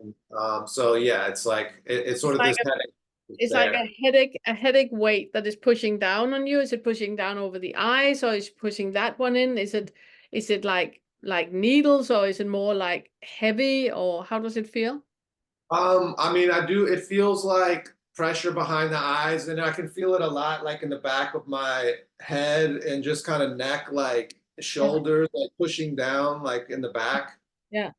so yeah, it's like it's sort
It's
of
like
this headache
It's like
there.
a headache weight that is pushing down on you. Is it pushing down over the eyes, or is it pushing that one in? Is it like needles, or is it more like heavy, or how does it feel?
I mean, it feels like pressure behind the eyes, and I can feel it a lot, like in the back of my head and just kind of neck, like
Yeah.
shoulders, like pushing down, like in the back.
Yeah.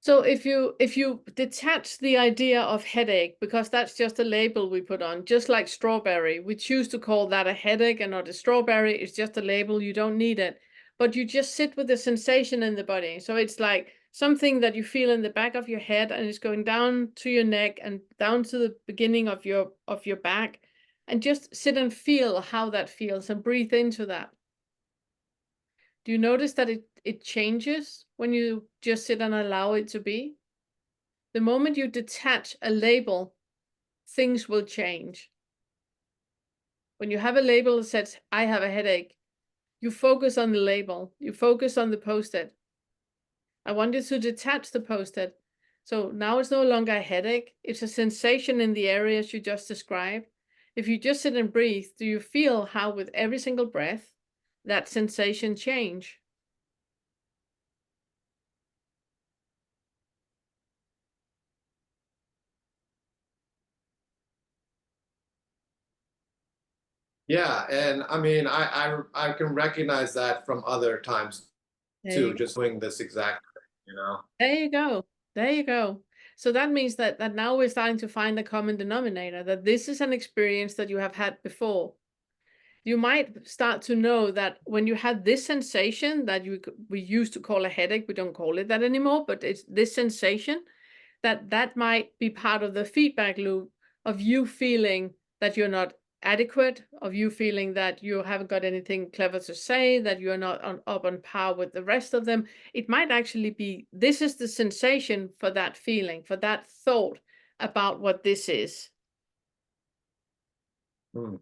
So if you detach the idea of headache, because that's just a label we put on, just like strawberry, we choose to call that a headache and not a strawberry. It's just a label, you don't need it. But you just sit with the sensation in the body. So it's like something that you feel in the back of your head, and it's going down to your neck and down to the beginning of your back, and just sit and feel how that feels and breathe into that. Do you notice that it changes when you just sit and allow it to be? The moment you detach a label, things will change. When you have a label that says, I have a headache, You focus on the label. You focus on the Post-it. I want you to detach the Post-it. So now it's no longer a headache. It's a sensation in the areas you just described. If you just sit and breathe, do you feel how with every single breath, that sensation change?
Yeah, and I mean, I can recognize that from other times too, just doing this exact thing, you know?
There you go. There you go. So that means that now we're starting to find a common denominator, that this is an experience that you have had before. You might start to know that when you had this sensation that we used to call a headache, we don't call it that anymore, but it's this sensation, that might be part of the feedback loop of you feeling that you're not adequate, of you feeling that you haven't got anything clever to say, that you're not up on par with the rest of them. It might actually be, this is the sensation for that feeling, for that thought about what this is.
Hmm.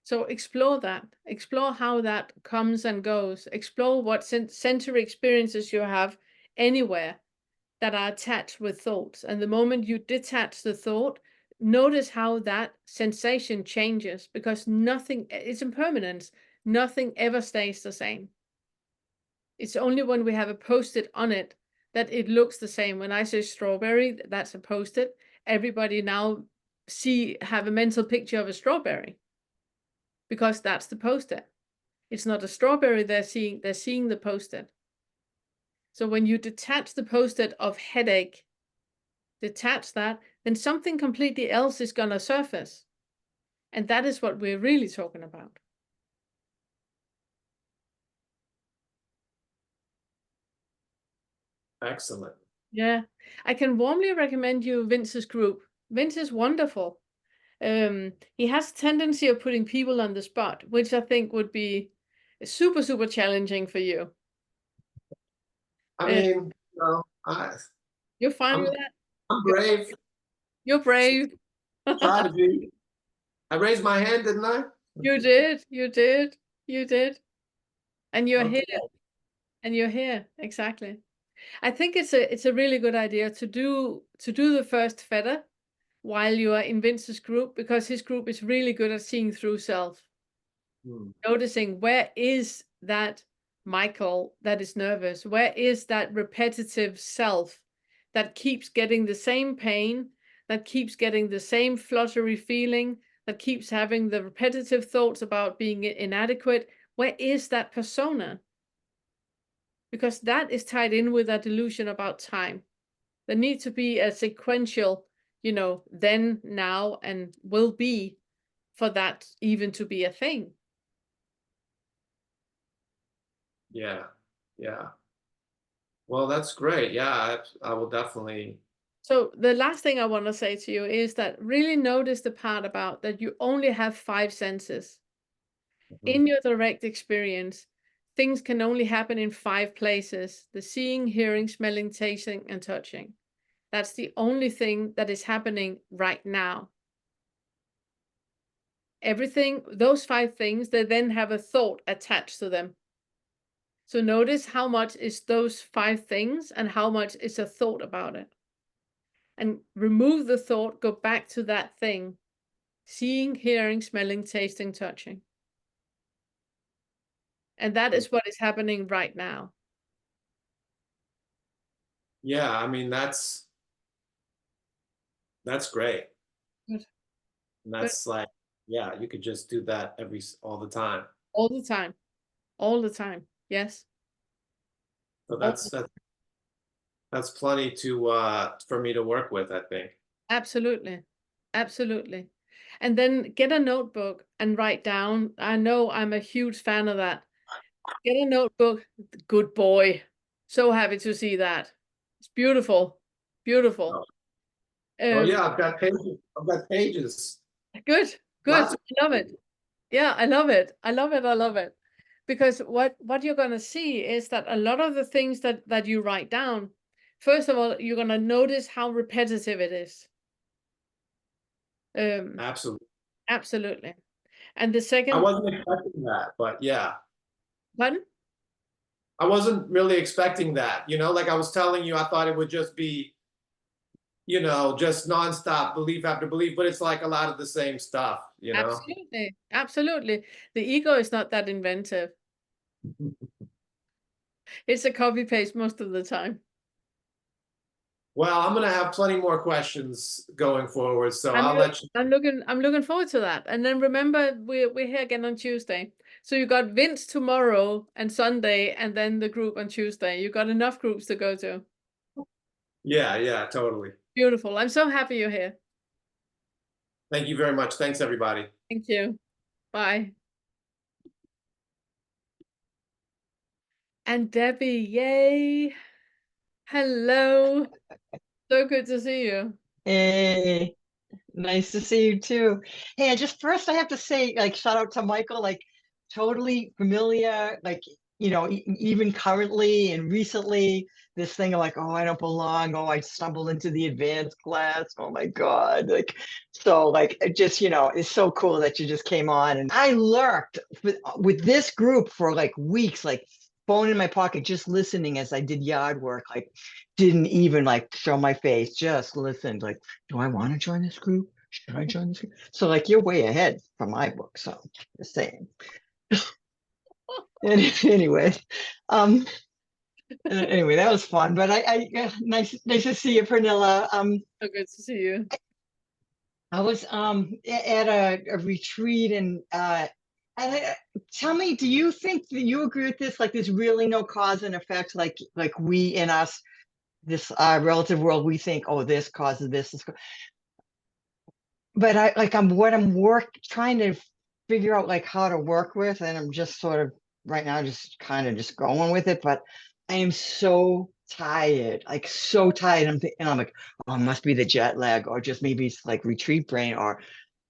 So explore that, explore how that comes and goes, explore what sensory experiences you have anywhere that are attached with thoughts. And the moment you detach the thought, notice how that sensation changes, because nothing, it's impermanence. Nothing ever stays the same. It's only when we have a Post-it on it that it looks the same. When I say strawberry, that's a Post-it. Everybody now have a mental picture of a strawberry, because that's the Post-it. It's not a strawberry they're seeing the Post-it. So when you detach the Post-it of headache, detach that, then something completely else is going to surface. And that is what we're really talking about.
Excellent.
Yeah, I can warmly recommend you Vince's group. Vince is wonderful. He has a tendency of putting people on the spot, which I think would be super, super challenging for you.
I mean, you know,
You're fine
I'm
with that?
I'm brave.
You're brave.
Try to be. I raised my hand, didn't I?
You did, you did, you did. And you're
Okay.
here. And you're here. Exactly. I think it's a really good idea to do the first feta while you are in Vince's group, because his group is really good at seeing through self. Noticing where is that Michael that is nervous? Where is that repetitive self that keeps getting the same pain, that keeps getting the same fluttery feeling, that keeps having the repetitive thoughts about being inadequate? Where is that persona? Because that is tied in with that delusion about time. There needs to be a sequential, then, now, and will be, for that even to be a thing.
Yeah, yeah. Well, that's great. Yeah, I will definitely.
So the last thing I want to say to you is that really notice the part about that you only have 5 senses. In your direct experience, things can only happen in 5 places: the seeing, hearing, smelling, tasting, and touching. That's the only thing that is happening right now. Everything, those 5 things, they then have a thought attached to them. So notice how much is those 5 things and how much is a thought about it. And remove the thought, go back to that thing: seeing, hearing, smelling, tasting, touching. And that is what is happening right now.
Yeah, I mean that's great.
Good.
And that's like, yeah, you could just do that all the time.
All the time. All the time. Yes.
So that's plenty for me to work with, I think.
Absolutely. Absolutely. And then get a notebook and write down. I know I'm a huge fan of that. Get a notebook. Good boy. So happy to see that. It's beautiful. Beautiful.
Oh yeah, I've got pages. I've got pages.
Good. Good.
Lots of
I love it. Yeah, I love it. I love it. I love it. Because what you're going to see is that a lot of the things that you write down, first of all, you're going to notice how repetitive it is.
Absolutely.
Absolutely. And the
I
second,
wasn't expecting that, but yeah.
pardon?
I wasn't really expecting that, like I was telling you, I thought it would just be, just nonstop belief after belief, but it's like a lot of the same stuff.
Absolutely. Absolutely. The ego is not that inventive. It's a copy paste most of the time.
Well, I'm gonna have plenty more questions going forward, so
I'm
I'll let you.
I'm looking forward to that. And then remember, we're here again on Tuesday. So you got Vince tomorrow and Sunday, and then the group on Tuesday. You got enough groups to go to.
Yeah, totally.
Beautiful. I'm so happy you're here.
Thank you very much. Thanks, everybody.
Thank you. Bye. And Debbie, yay. Hello. So good to see you.
Hey, nice to see you too. Hey, first I have to say, like, shout out to Michael, like, totally familiar, like, even currently and recently, this thing of like, oh, I don't belong. Oh, I stumbled into the advanced class. Oh my God. Like, so like, it just, it's so cool that you just came on. And I lurked with this group for like weeks, like phone in my pocket, just listening as I did yard work, like didn't even like show my face, just listened, like, do I want to join this group? Should I join this group? So like, you're way ahead from my book. So just saying. Anyway, anyway, that was fun. But yeah, nice to see you, Pernilla.
So good to see you.
I was at a retreat, and tell me, do you think that you agree with this? Like, there's really no cause and effect. Like we in us, this relative world, we think, oh, this causes this. But I'm trying to figure out like how to work with, and I'm just sort of right now just kind of just going with it. But I am so tired, like so tired. And I'm like, oh, it must be the jet lag, or just maybe it's like retreat brain, or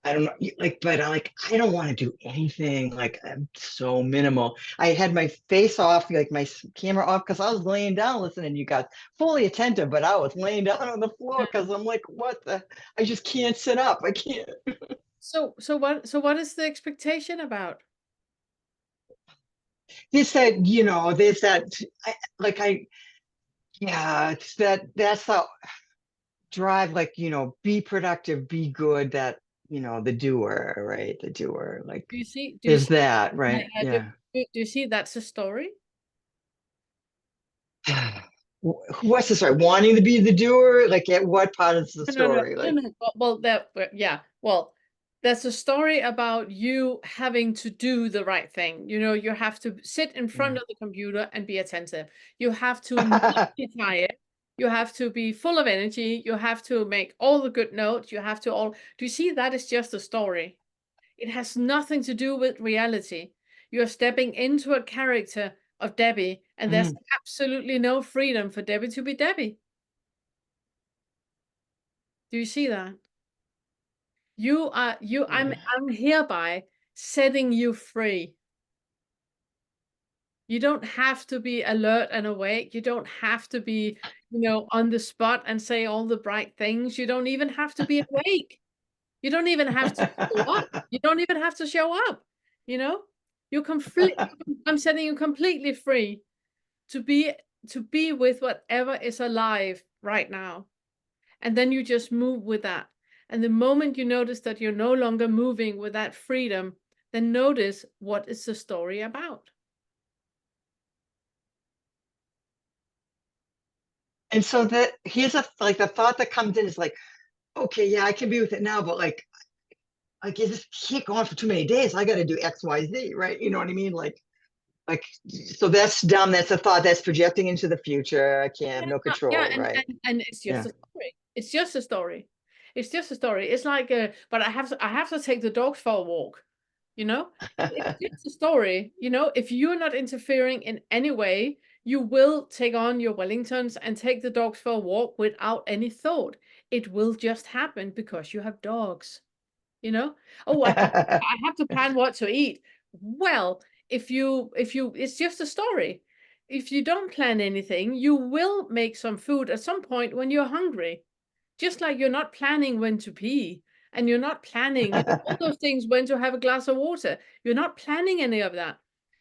I don't know. Like, but I don't want to do anything. Like, I'm so minimal. I had my face off, like my camera off, because I was laying down listening to you guys, fully attentive, but I was laying down on the floor because I'm like, what the? I just can't sit up. I can't.
So what is the expectation about?
There's that, it's that's the drive, like, be productive, be good, that, the doer, right? The doer, like,
Do you see
is that, right?
do
Yeah.
you see that's a story?
What's the story? Wanting to be the doer? Like, at what part is the story? Like,
No. Well, yeah. Well, there's a story about you having to do the right thing. You have to sit in front of the computer and be attentive. You have to not be tired. You have to be full of energy. You have to make all the good notes. You have to do you see that is just a story? It has nothing to do with reality. You're stepping into a character of Debbie, and there's absolutely no freedom for Debbie to be Debbie. Do you see that? I'm hereby setting you free. You don't have to be alert and awake. You don't have to be, on the spot and say all the bright things. You don't even have to be awake. You don't even have to show up. You don't even have to show up. I'm setting you completely free to be with whatever is alive right now. And then you just move with that. And the moment you notice that you're no longer moving with that freedom, then notice, what is the story about?
And so that here's the thought that comes in is like, okay, yeah, I can be with it now, but like it just can't go on for too many days. I got to do X, Y, Z, right? You know what I mean? Like, so that's dumb. That's a thought that's projecting into the future. I can't have no control, right?
And it's just a story. It's just a story. It's just a story. It's like, but I have to take the dogs for a walk. It's just a story. If you're not interfering in any way, you will take on your Wellingtons and take the dogs for a walk without any thought. It will just happen because you have dogs. Oh, I have to plan what to eat. Well, it's just a story. If you don't plan anything, you will make some food at some point when you're hungry. Just like you're not planning when to pee. and you're not planning all those things, when to have a glass of water. You're not planning any of that.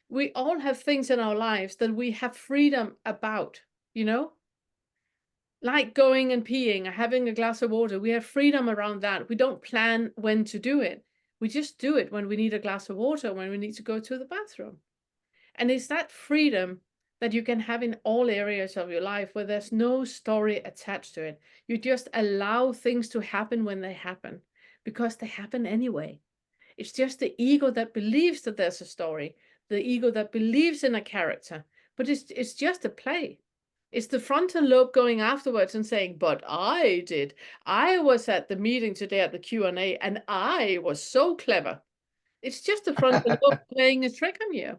We all have things in our lives that we have freedom about, you know, like going and peeing or having a glass of water. We have freedom around that. We don't plan when to do it. We just do it when we need a glass of water, when we need to go to the bathroom. And it's that freedom that you can have in all areas of your life, where there's no story attached to it. You just allow things to happen when they happen, because they happen anyway. It's just the ego that believes that there's a story, the ego that believes in a character, but it's just a play. It's the frontal lobe going afterwards and saying, but I did. I was at the meeting today at the Q&A, and I was so clever. It's just the frontal lobe playing a trick on you.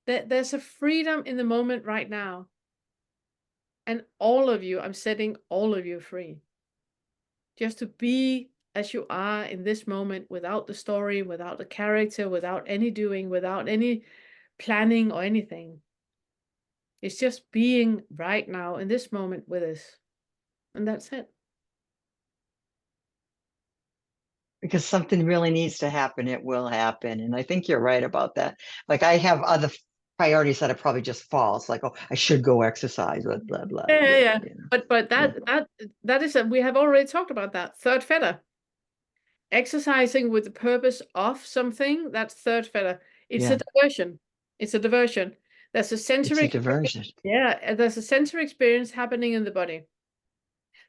There's a freedom in the moment right now. And all of you, I'm setting all of you free. Just to be as you are in this moment, without the story, without the character, without any doing, without any planning or anything. It's just being right now in this moment with us. And that's it.
Because something really needs to happen, it will happen. And I think you're right about that. Like, I have other priorities that are probably just false, like, oh, I should go exercise, blah, blah, blah.
Yeah.
You know.
But that is we have already talked about that. Third feather. Exercising with the purpose of something, that's third feather. It's a diversion. It's a diversion. There's a sensory
It's a diversion.
Yeah, there's a sensory experience happening in the body.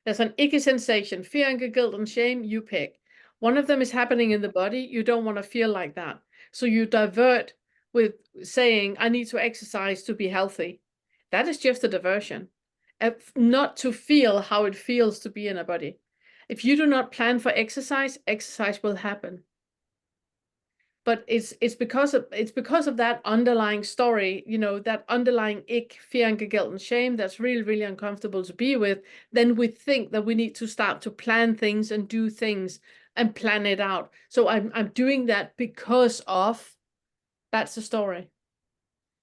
There's an icky sensation, fear, anger, guilt, and shame. You pick. One of them is happening in the body. You don't want to feel like that. So you divert with saying, I need to exercise to be healthy. That is just a diversion. Not to feel how it feels to be in a body. If you do not plan for exercise, exercise will happen. But it's because of that underlying story, you know, that underlying ick, fear, anger, guilt, and shame that's really, really uncomfortable to be with. Then we think that we need to start to plan things and do things and plan it out. So I'm doing that because of, that's the story.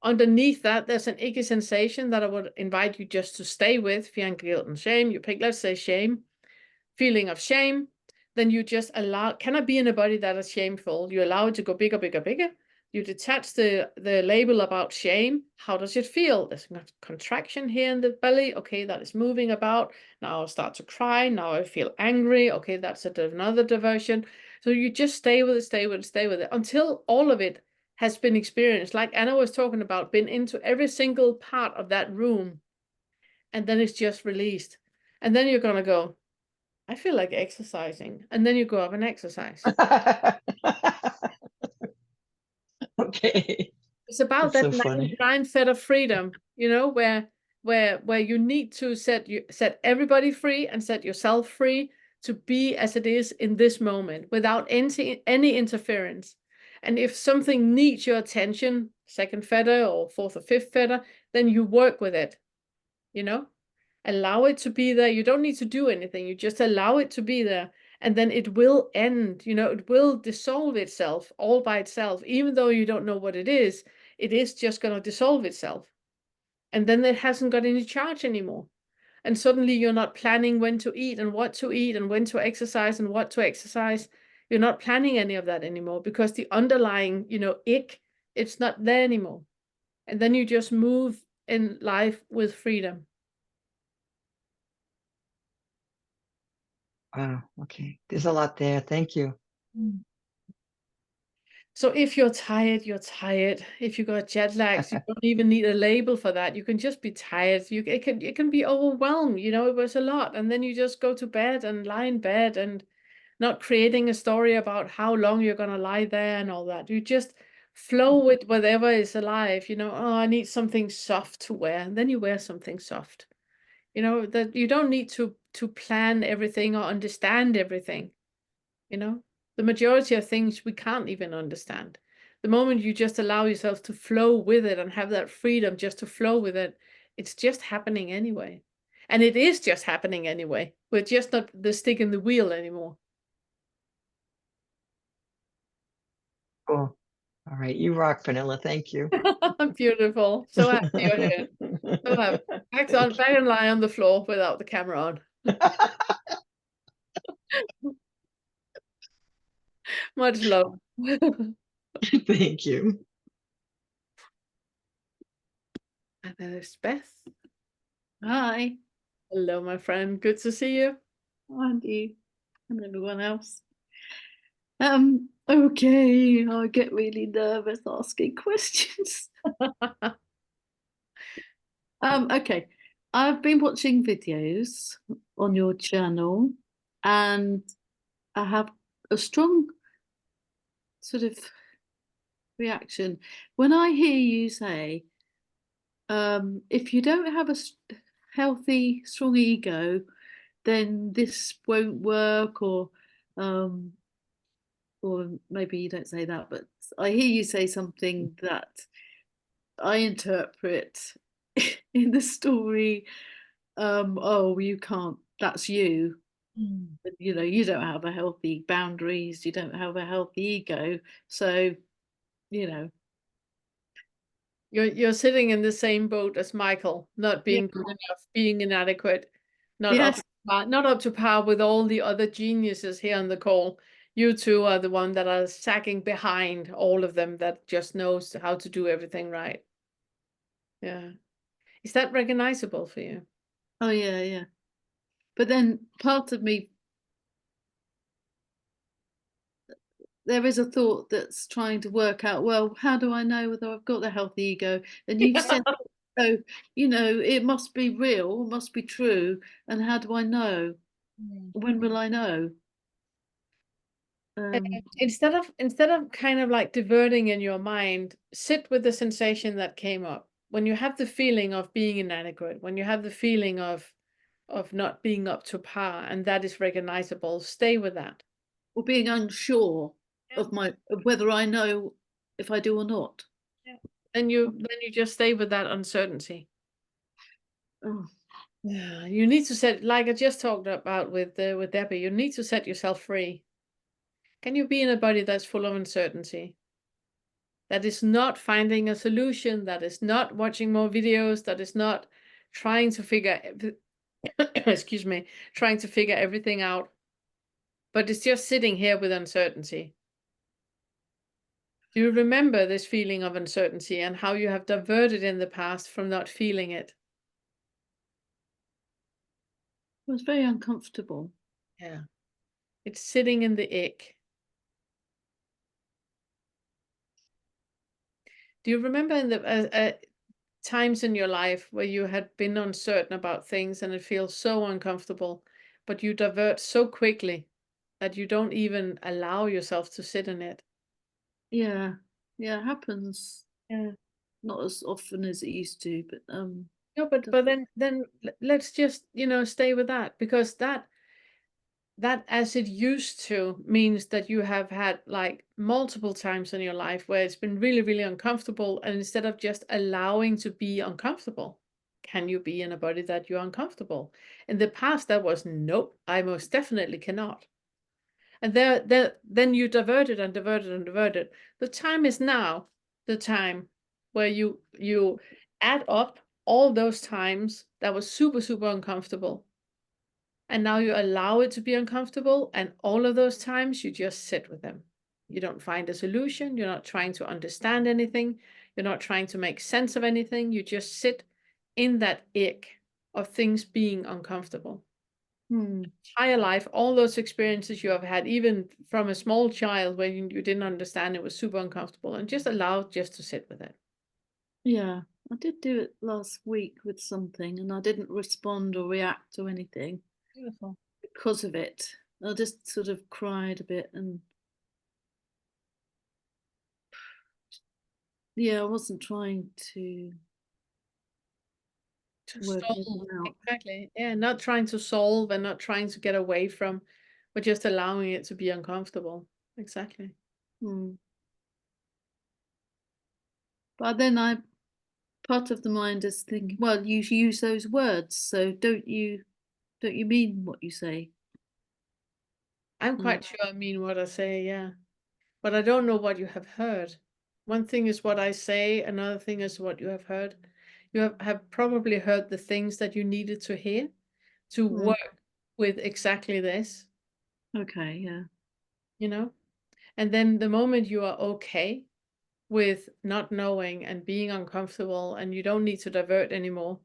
Underneath that, there's an icky sensation that I would invite you just to stay with, fear, anger, guilt, and shame. You pick, let's say, shame, feeling of shame. Then you just allow, can I be in a body that is shameful? You allow it to go bigger, bigger, bigger. You detach the label about shame. How does it feel? There's a contraction here in the belly. Okay, that is moving about. Now I'll start to cry. Now I feel angry. Okay, that's another diversion. So you just stay with it, stay with it, stay with it, until all of it has been experienced. Like Anna was talking about, been into every single part of that room. And then it's just released. And then you're going to go, I feel like exercising. And then you go up and exercise.
Okay.
It's about
That's
that
so funny.
nine feather freedom, you know, where you need to set everybody free and set yourself free to be as it is in this moment without any interference. And if something needs your attention, second feather or fourth or fifth feather, then you work with it, you know. Allow it to be there. You don't need to do anything. You just allow it to be there. And then it will end, you know, it will dissolve itself all by itself. Even though you don't know what it is just going to dissolve itself. And then it hasn't got any charge anymore. And suddenly you're not planning when to eat and what to eat and when to exercise and what to exercise. You're not planning any of that anymore, because the underlying, you know, ick, it's not there anymore. And then you just move in life with freedom.
Wow. Okay. There's a lot there. Thank you.
So if you're tired, you're tired. If you got jet lags, you don't even need a label for that. You can just be tired. It can be overwhelmed, you know, it was a lot. And then you just go to bed and lie in bed and not creating a story about how long you're gonna lie there and all that. You just flow with whatever is alive, you know, oh, I need something soft to wear. And then you wear something soft. You know, that you don't need to plan everything or understand everything, you know. The majority of things we can't even understand. The moment you just allow yourself to flow with it and have that freedom just to flow with it, it's just happening anyway. And it is just happening anyway. We're just not the stick in the wheel anymore.
Cool. All All right, you rock, Vanilla. Thank you.
Beautiful. So happy you're here. So happy. Back and lie on the floor without the camera on. Much love.
Thank you.
And there's Beth.
Hi,
Hello, my friend. Good to see you.
Andy, and everyone else. Okay, I get really nervous asking questions. Okay, I've been watching videos on your channel, and I have a strong sort of reaction when I hear you say, if you don't have a healthy, strong ego, then this won't work, or maybe you don't say that, but I hear you say something that I interpret in the story. Oh, you can't, that's you. You know, you don't have a healthy boundaries, you don't have a healthy ego. So, you know,
You're sitting in the same boat as Michael, not being good enough, being inadequate, not up
yes,
not up to par with all the other geniuses here on the call. You two are the one that are sagging behind all of them that just knows how to do everything right. Yeah. Is that recognizable for you?
oh yeah, yeah. But then part of me, there is a thought that's trying to work out, well, how do I know whether I've got a healthy ego? And you've said, so, you know, it must be real, it must be true. And how do I know? When will I know?
Instead of kind of like diverting in your mind, sit with the sensation that came up. When you have the feeling of being inadequate, when you have the feeling of not being up to par, and that is recognizable, stay with that.
Or being unsure of whether I know if I do or not.
Then you just stay with that uncertainty.
Oh,
Yeah, you need to set, like I just talked about with Debbie, you need to set yourself free. Can you be in a body that's full of uncertainty? That is not finding a solution, that is not watching more videos, that is not trying to figure excuse me, trying to figure everything out, but it's just sitting here with uncertainty. Do you remember this feeling of uncertainty and how you have diverted in the past from not feeling it?
it was very uncomfortable.
Yeah. It's sitting in the ick. Do you remember in the times in your life where you had been uncertain about things and it feels so uncomfortable, but you divert so quickly that you don't even allow yourself to sit in it?
Yeah, yeah, it happens.
Yeah.
Not as often as it used to, but
No, but then let's just, you know, stay with that, because that as it used to means that you have had like multiple times in your life where it's been really, really uncomfortable, and instead of just allowing to be uncomfortable, can you be in a body that you're uncomfortable? In the past, that was nope, I most definitely cannot. And then you diverted and diverted and diverted. The time is now, the time where you add up all those times that was super, super uncomfortable. And now you allow it to be uncomfortable, and all of those times you just sit with them. You don't find a solution, you're not trying to understand anything, you're not trying to make sense of anything, you just sit in that ick of things being uncomfortable. Entire life, all those experiences you have had, even from a small child where you didn't understand, it was super uncomfortable, and just allow just to sit with it.
yeah, I did do it last week with something, and I didn't respond or react to anything.
Beautiful.
Because of it. I just sort of cried a bit, and yeah, I wasn't trying to work
Solve,
it out.
exactly. Yeah, not trying to solve and not trying to get away from, but just allowing it to be uncomfortable. Exactly.
But then part of the mind is thinking, well, you use those words, so don't you mean what you say?
I'm quite sure I mean what I say, yeah. But I don't know what you have heard. One thing is what I say, another thing is what you have heard. You have probably heard the things that you needed to hear to work with exactly this,
Okay, yeah.
you know? And then the moment you are okay with not knowing and being uncomfortable and you don't need to divert anymore,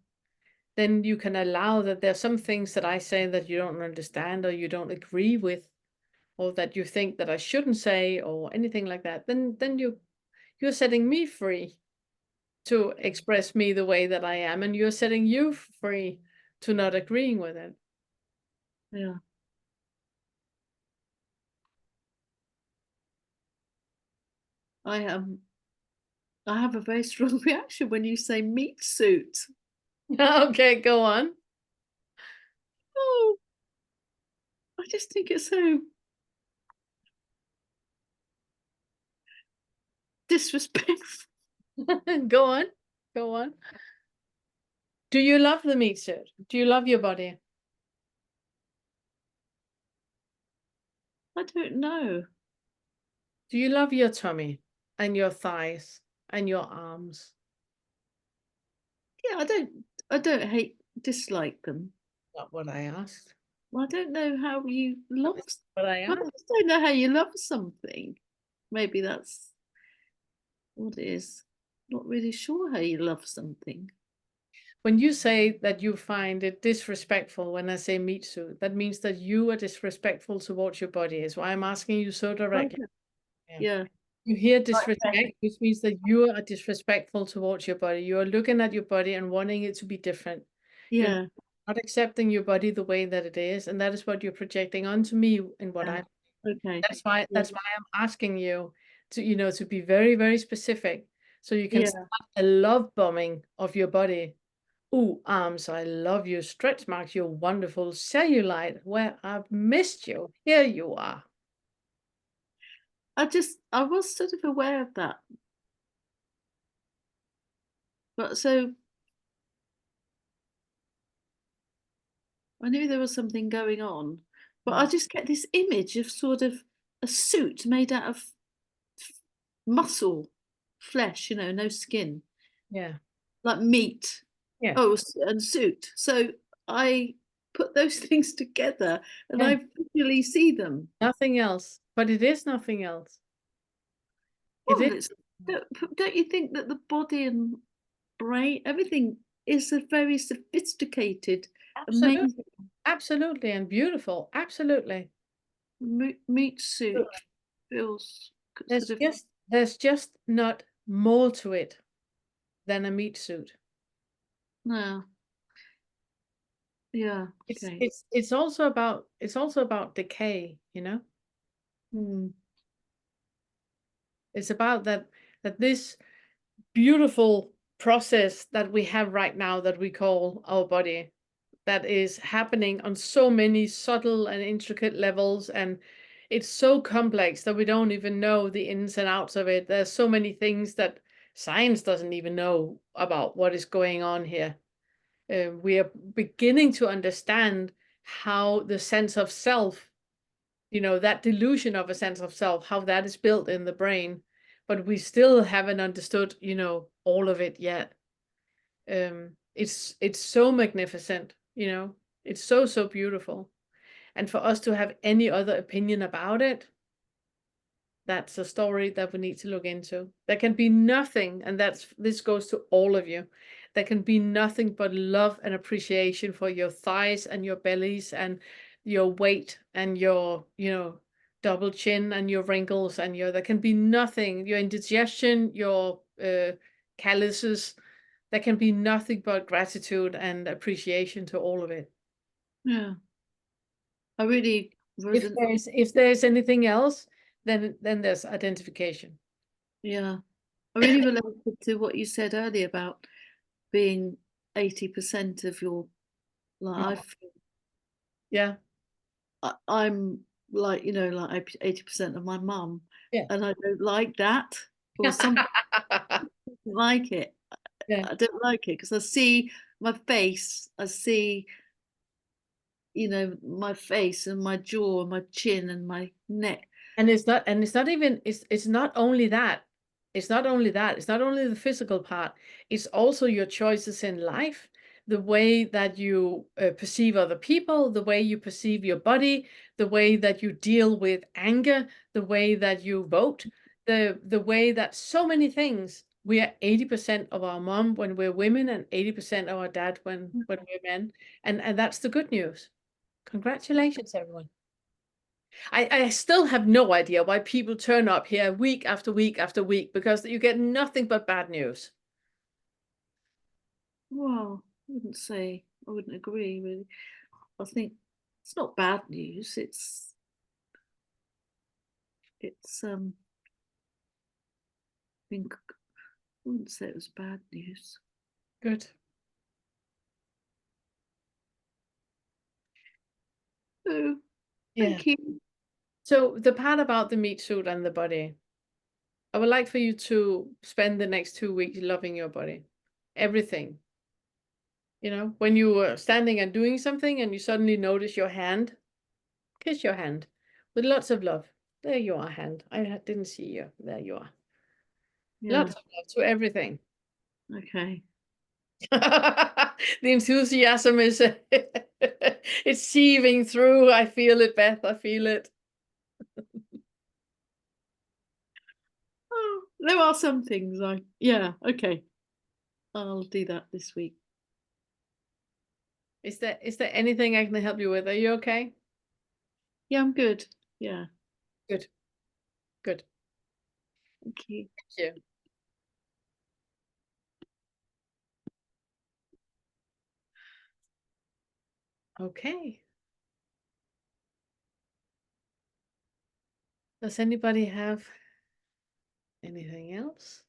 then you can allow that there's some things that I say that you don't understand or you don't agree with, or that you think that I shouldn't say or anything like that. Then you're setting me free to express me the way that I am, and you're setting you free to not agreeing with it.
Yeah. I have a very strong reaction when you say meat suit.
Okay, go on.
Oh, I just think it's so disrespectful.
Go on. Go on. Do you love the meat suit? Do you love your body?
I don't know.
Do you love your tummy and your thighs and your arms?
Yeah, I don't dislike them.
Not what I asked.
Well, I don't know how you love.
That's what I
I
asked.
just don't know how you love something. Maybe that's what it is. Not really sure how you love something.
When you say that you find it disrespectful when I say meat suit, that means that you are disrespectful towards your body. Is why I'm asking you so directly. Yeah.
Yeah.
You hear disrespect, which means that you are disrespectful towards your body. You are looking at your body and wanting it to be different. You're
Yeah.
not accepting your body the way that it is, and that is what you're projecting onto me and what
Yeah.
I'm.
Okay.
That's why I'm asking you to to be very, very specific, so you can
Yeah.
start a love bombing of your body. Ooh, arms, I love you. Stretch marks, you're wonderful. Cellulite, where I've missed you. Here you are.
I was sort of aware of that. But so I knew there was something going on, but I just get this image of sort of a suit made out of muscle, flesh, no skin,
Yeah.
like meat.
Yeah.
Oh, and suit. So I put those things together and
Yeah.
I visually see them.
Nothing else. But it is nothing else. It
Well,
is.
don't you think that the body and brain, everything is a very sophisticated,
Absolutely.
amazing
Absolutely. And beautiful. Absolutely.
meat suit feels sort of,
There's just not more to it than a meat suit.
no. Yeah, okay.
It's also about decay, you know? It's about that this beautiful process that we have right now that we call our body, that is happening on so many subtle and intricate levels, and it's so complex that we don't even know the ins and outs of it. There's so many things that science doesn't even know about what is going on here. We are beginning to understand how the sense of self, that delusion of a sense of self, how that is built in the brain, but we still haven't understood, all of it yet. It's so magnificent, it's so beautiful. And for us to have any other opinion about it, that's a story that we need to look into. There can be nothing, and this goes to all of you. There can be nothing but love and appreciation for your thighs and your bellies and your weight and your, double chin and your wrinkles and there can be nothing, your indigestion, your calluses. There can be nothing but gratitude and appreciation to all of it.
Yeah. I really wasn't.
If there's anything else, then there's identification.
Yeah. I really related to what you said earlier about being 80% of your life.
Yeah.
I'm like, like 80% of my mum.
Yeah.
And I don't like that. Or something like it.
Yeah.
I don't like it because I see my face. I see, my face and my jaw and my chin and my neck.
And it's not even it's not only that. it's not only that, it's not only the physical part, it's also your choices in life, the way that you perceive other people, the way you perceive your body, the way that you deal with anger, the way that you vote, the way that so many things. We are 80% of our mom when we're women and 80% of our dad when we're men. And that's the good news. Congratulations, everyone. I still have no idea why people turn up here week after week after week, because you get nothing but bad news.
Well, I wouldn't agree really. I think it's not bad news. It's I think I wouldn't say it was bad news.
Good.
So
Yeah.
thank you.
So the part about the meat suit and the body, I would like for you to spend the next 2 weeks loving your body, everything. You know, when you are standing and doing something and you suddenly notice your hand, kiss your hand with lots of love. There you are, hand. I didn't see you. There you are.
Yeah.
Lots of love to everything.
Okay.
The enthusiasm is it's seething through. I feel it, Beth. I feel it.
Oh, there are some things yeah, okay. I'll do that this week.
Is there anything I can help you with? Are you okay?
Yeah, I'm good. Yeah.
Good. Good.
Thank you.
Thank you. Okay. Does anybody have anything else?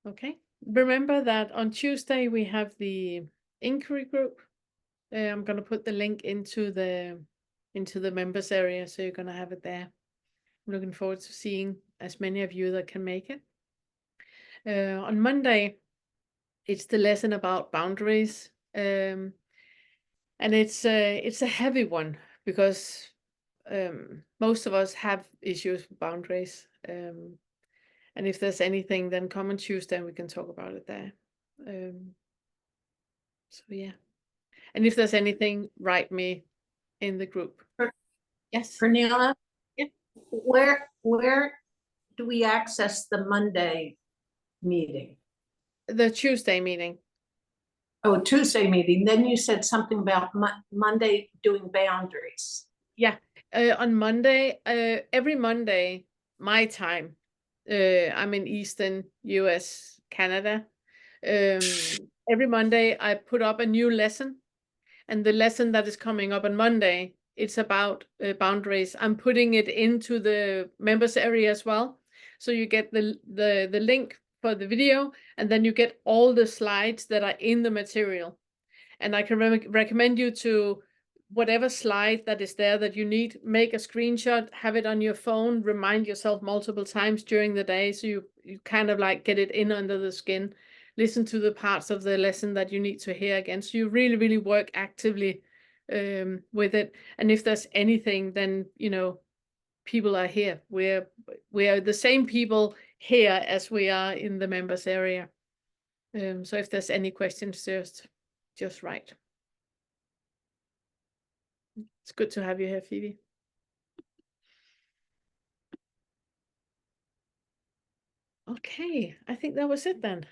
Okay. Remember that on Tuesday we have the inquiry group. I'm going to put the link into the members area, so you're going to have it there. I'm looking forward to seeing as many of you that can make it. On Monday, it's the lesson about boundaries, and it's a heavy one because most of us have issues with boundaries. And if there's anything, then come on Tuesday and we can talk about it there. So yeah. And if there's anything, write me in the group. Yes.
Pernilla?
Yeah.
Where do we access the Monday meeting?
The Tuesday meeting.
Oh, Tuesday meeting. Then you said something about Monday doing boundaries.
Yeah. On Monday, every Monday, my time, I'm in Eastern US, Canada. Every Monday I put up a new lesson, and the lesson that is coming up on Monday, it's about boundaries. I'm putting it into the members area as well. So you get the link for the video, and then you get all the slides that are in the material. And I can recommend you to whatever slide that is there that you need, make a screenshot, have it on your phone, remind yourself multiple times during the day, so you kind of like get it in under the skin. Listen to the parts of the lesson that you need to hear again, so you really, really work actively with it. And if there's anything, then you know, people are here. We are the same people here as we are in the members area. So if there's any questions, just write. It's good to have you here, Phoebe. Okay, I think that was it then.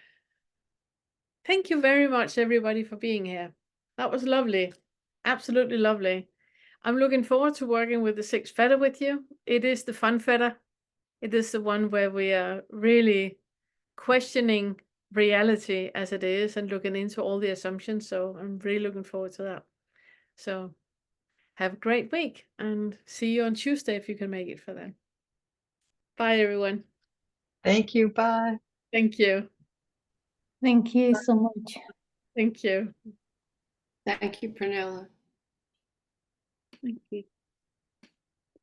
Thank you very much, everybody, for being here. That was lovely. Absolutely lovely. I'm looking forward to working with the 6 feather with you. It is the fun feather. It is the one where we are really questioning reality as it is and looking into all the assumptions. So I'm really looking forward to that. So have a great week and see you on Tuesday if you can make it for that. Bye, everyone.
Thank you. Bye.
Thank you.
Thank you so much.
Thank you.
Thank you, Pernilla.
Thank you.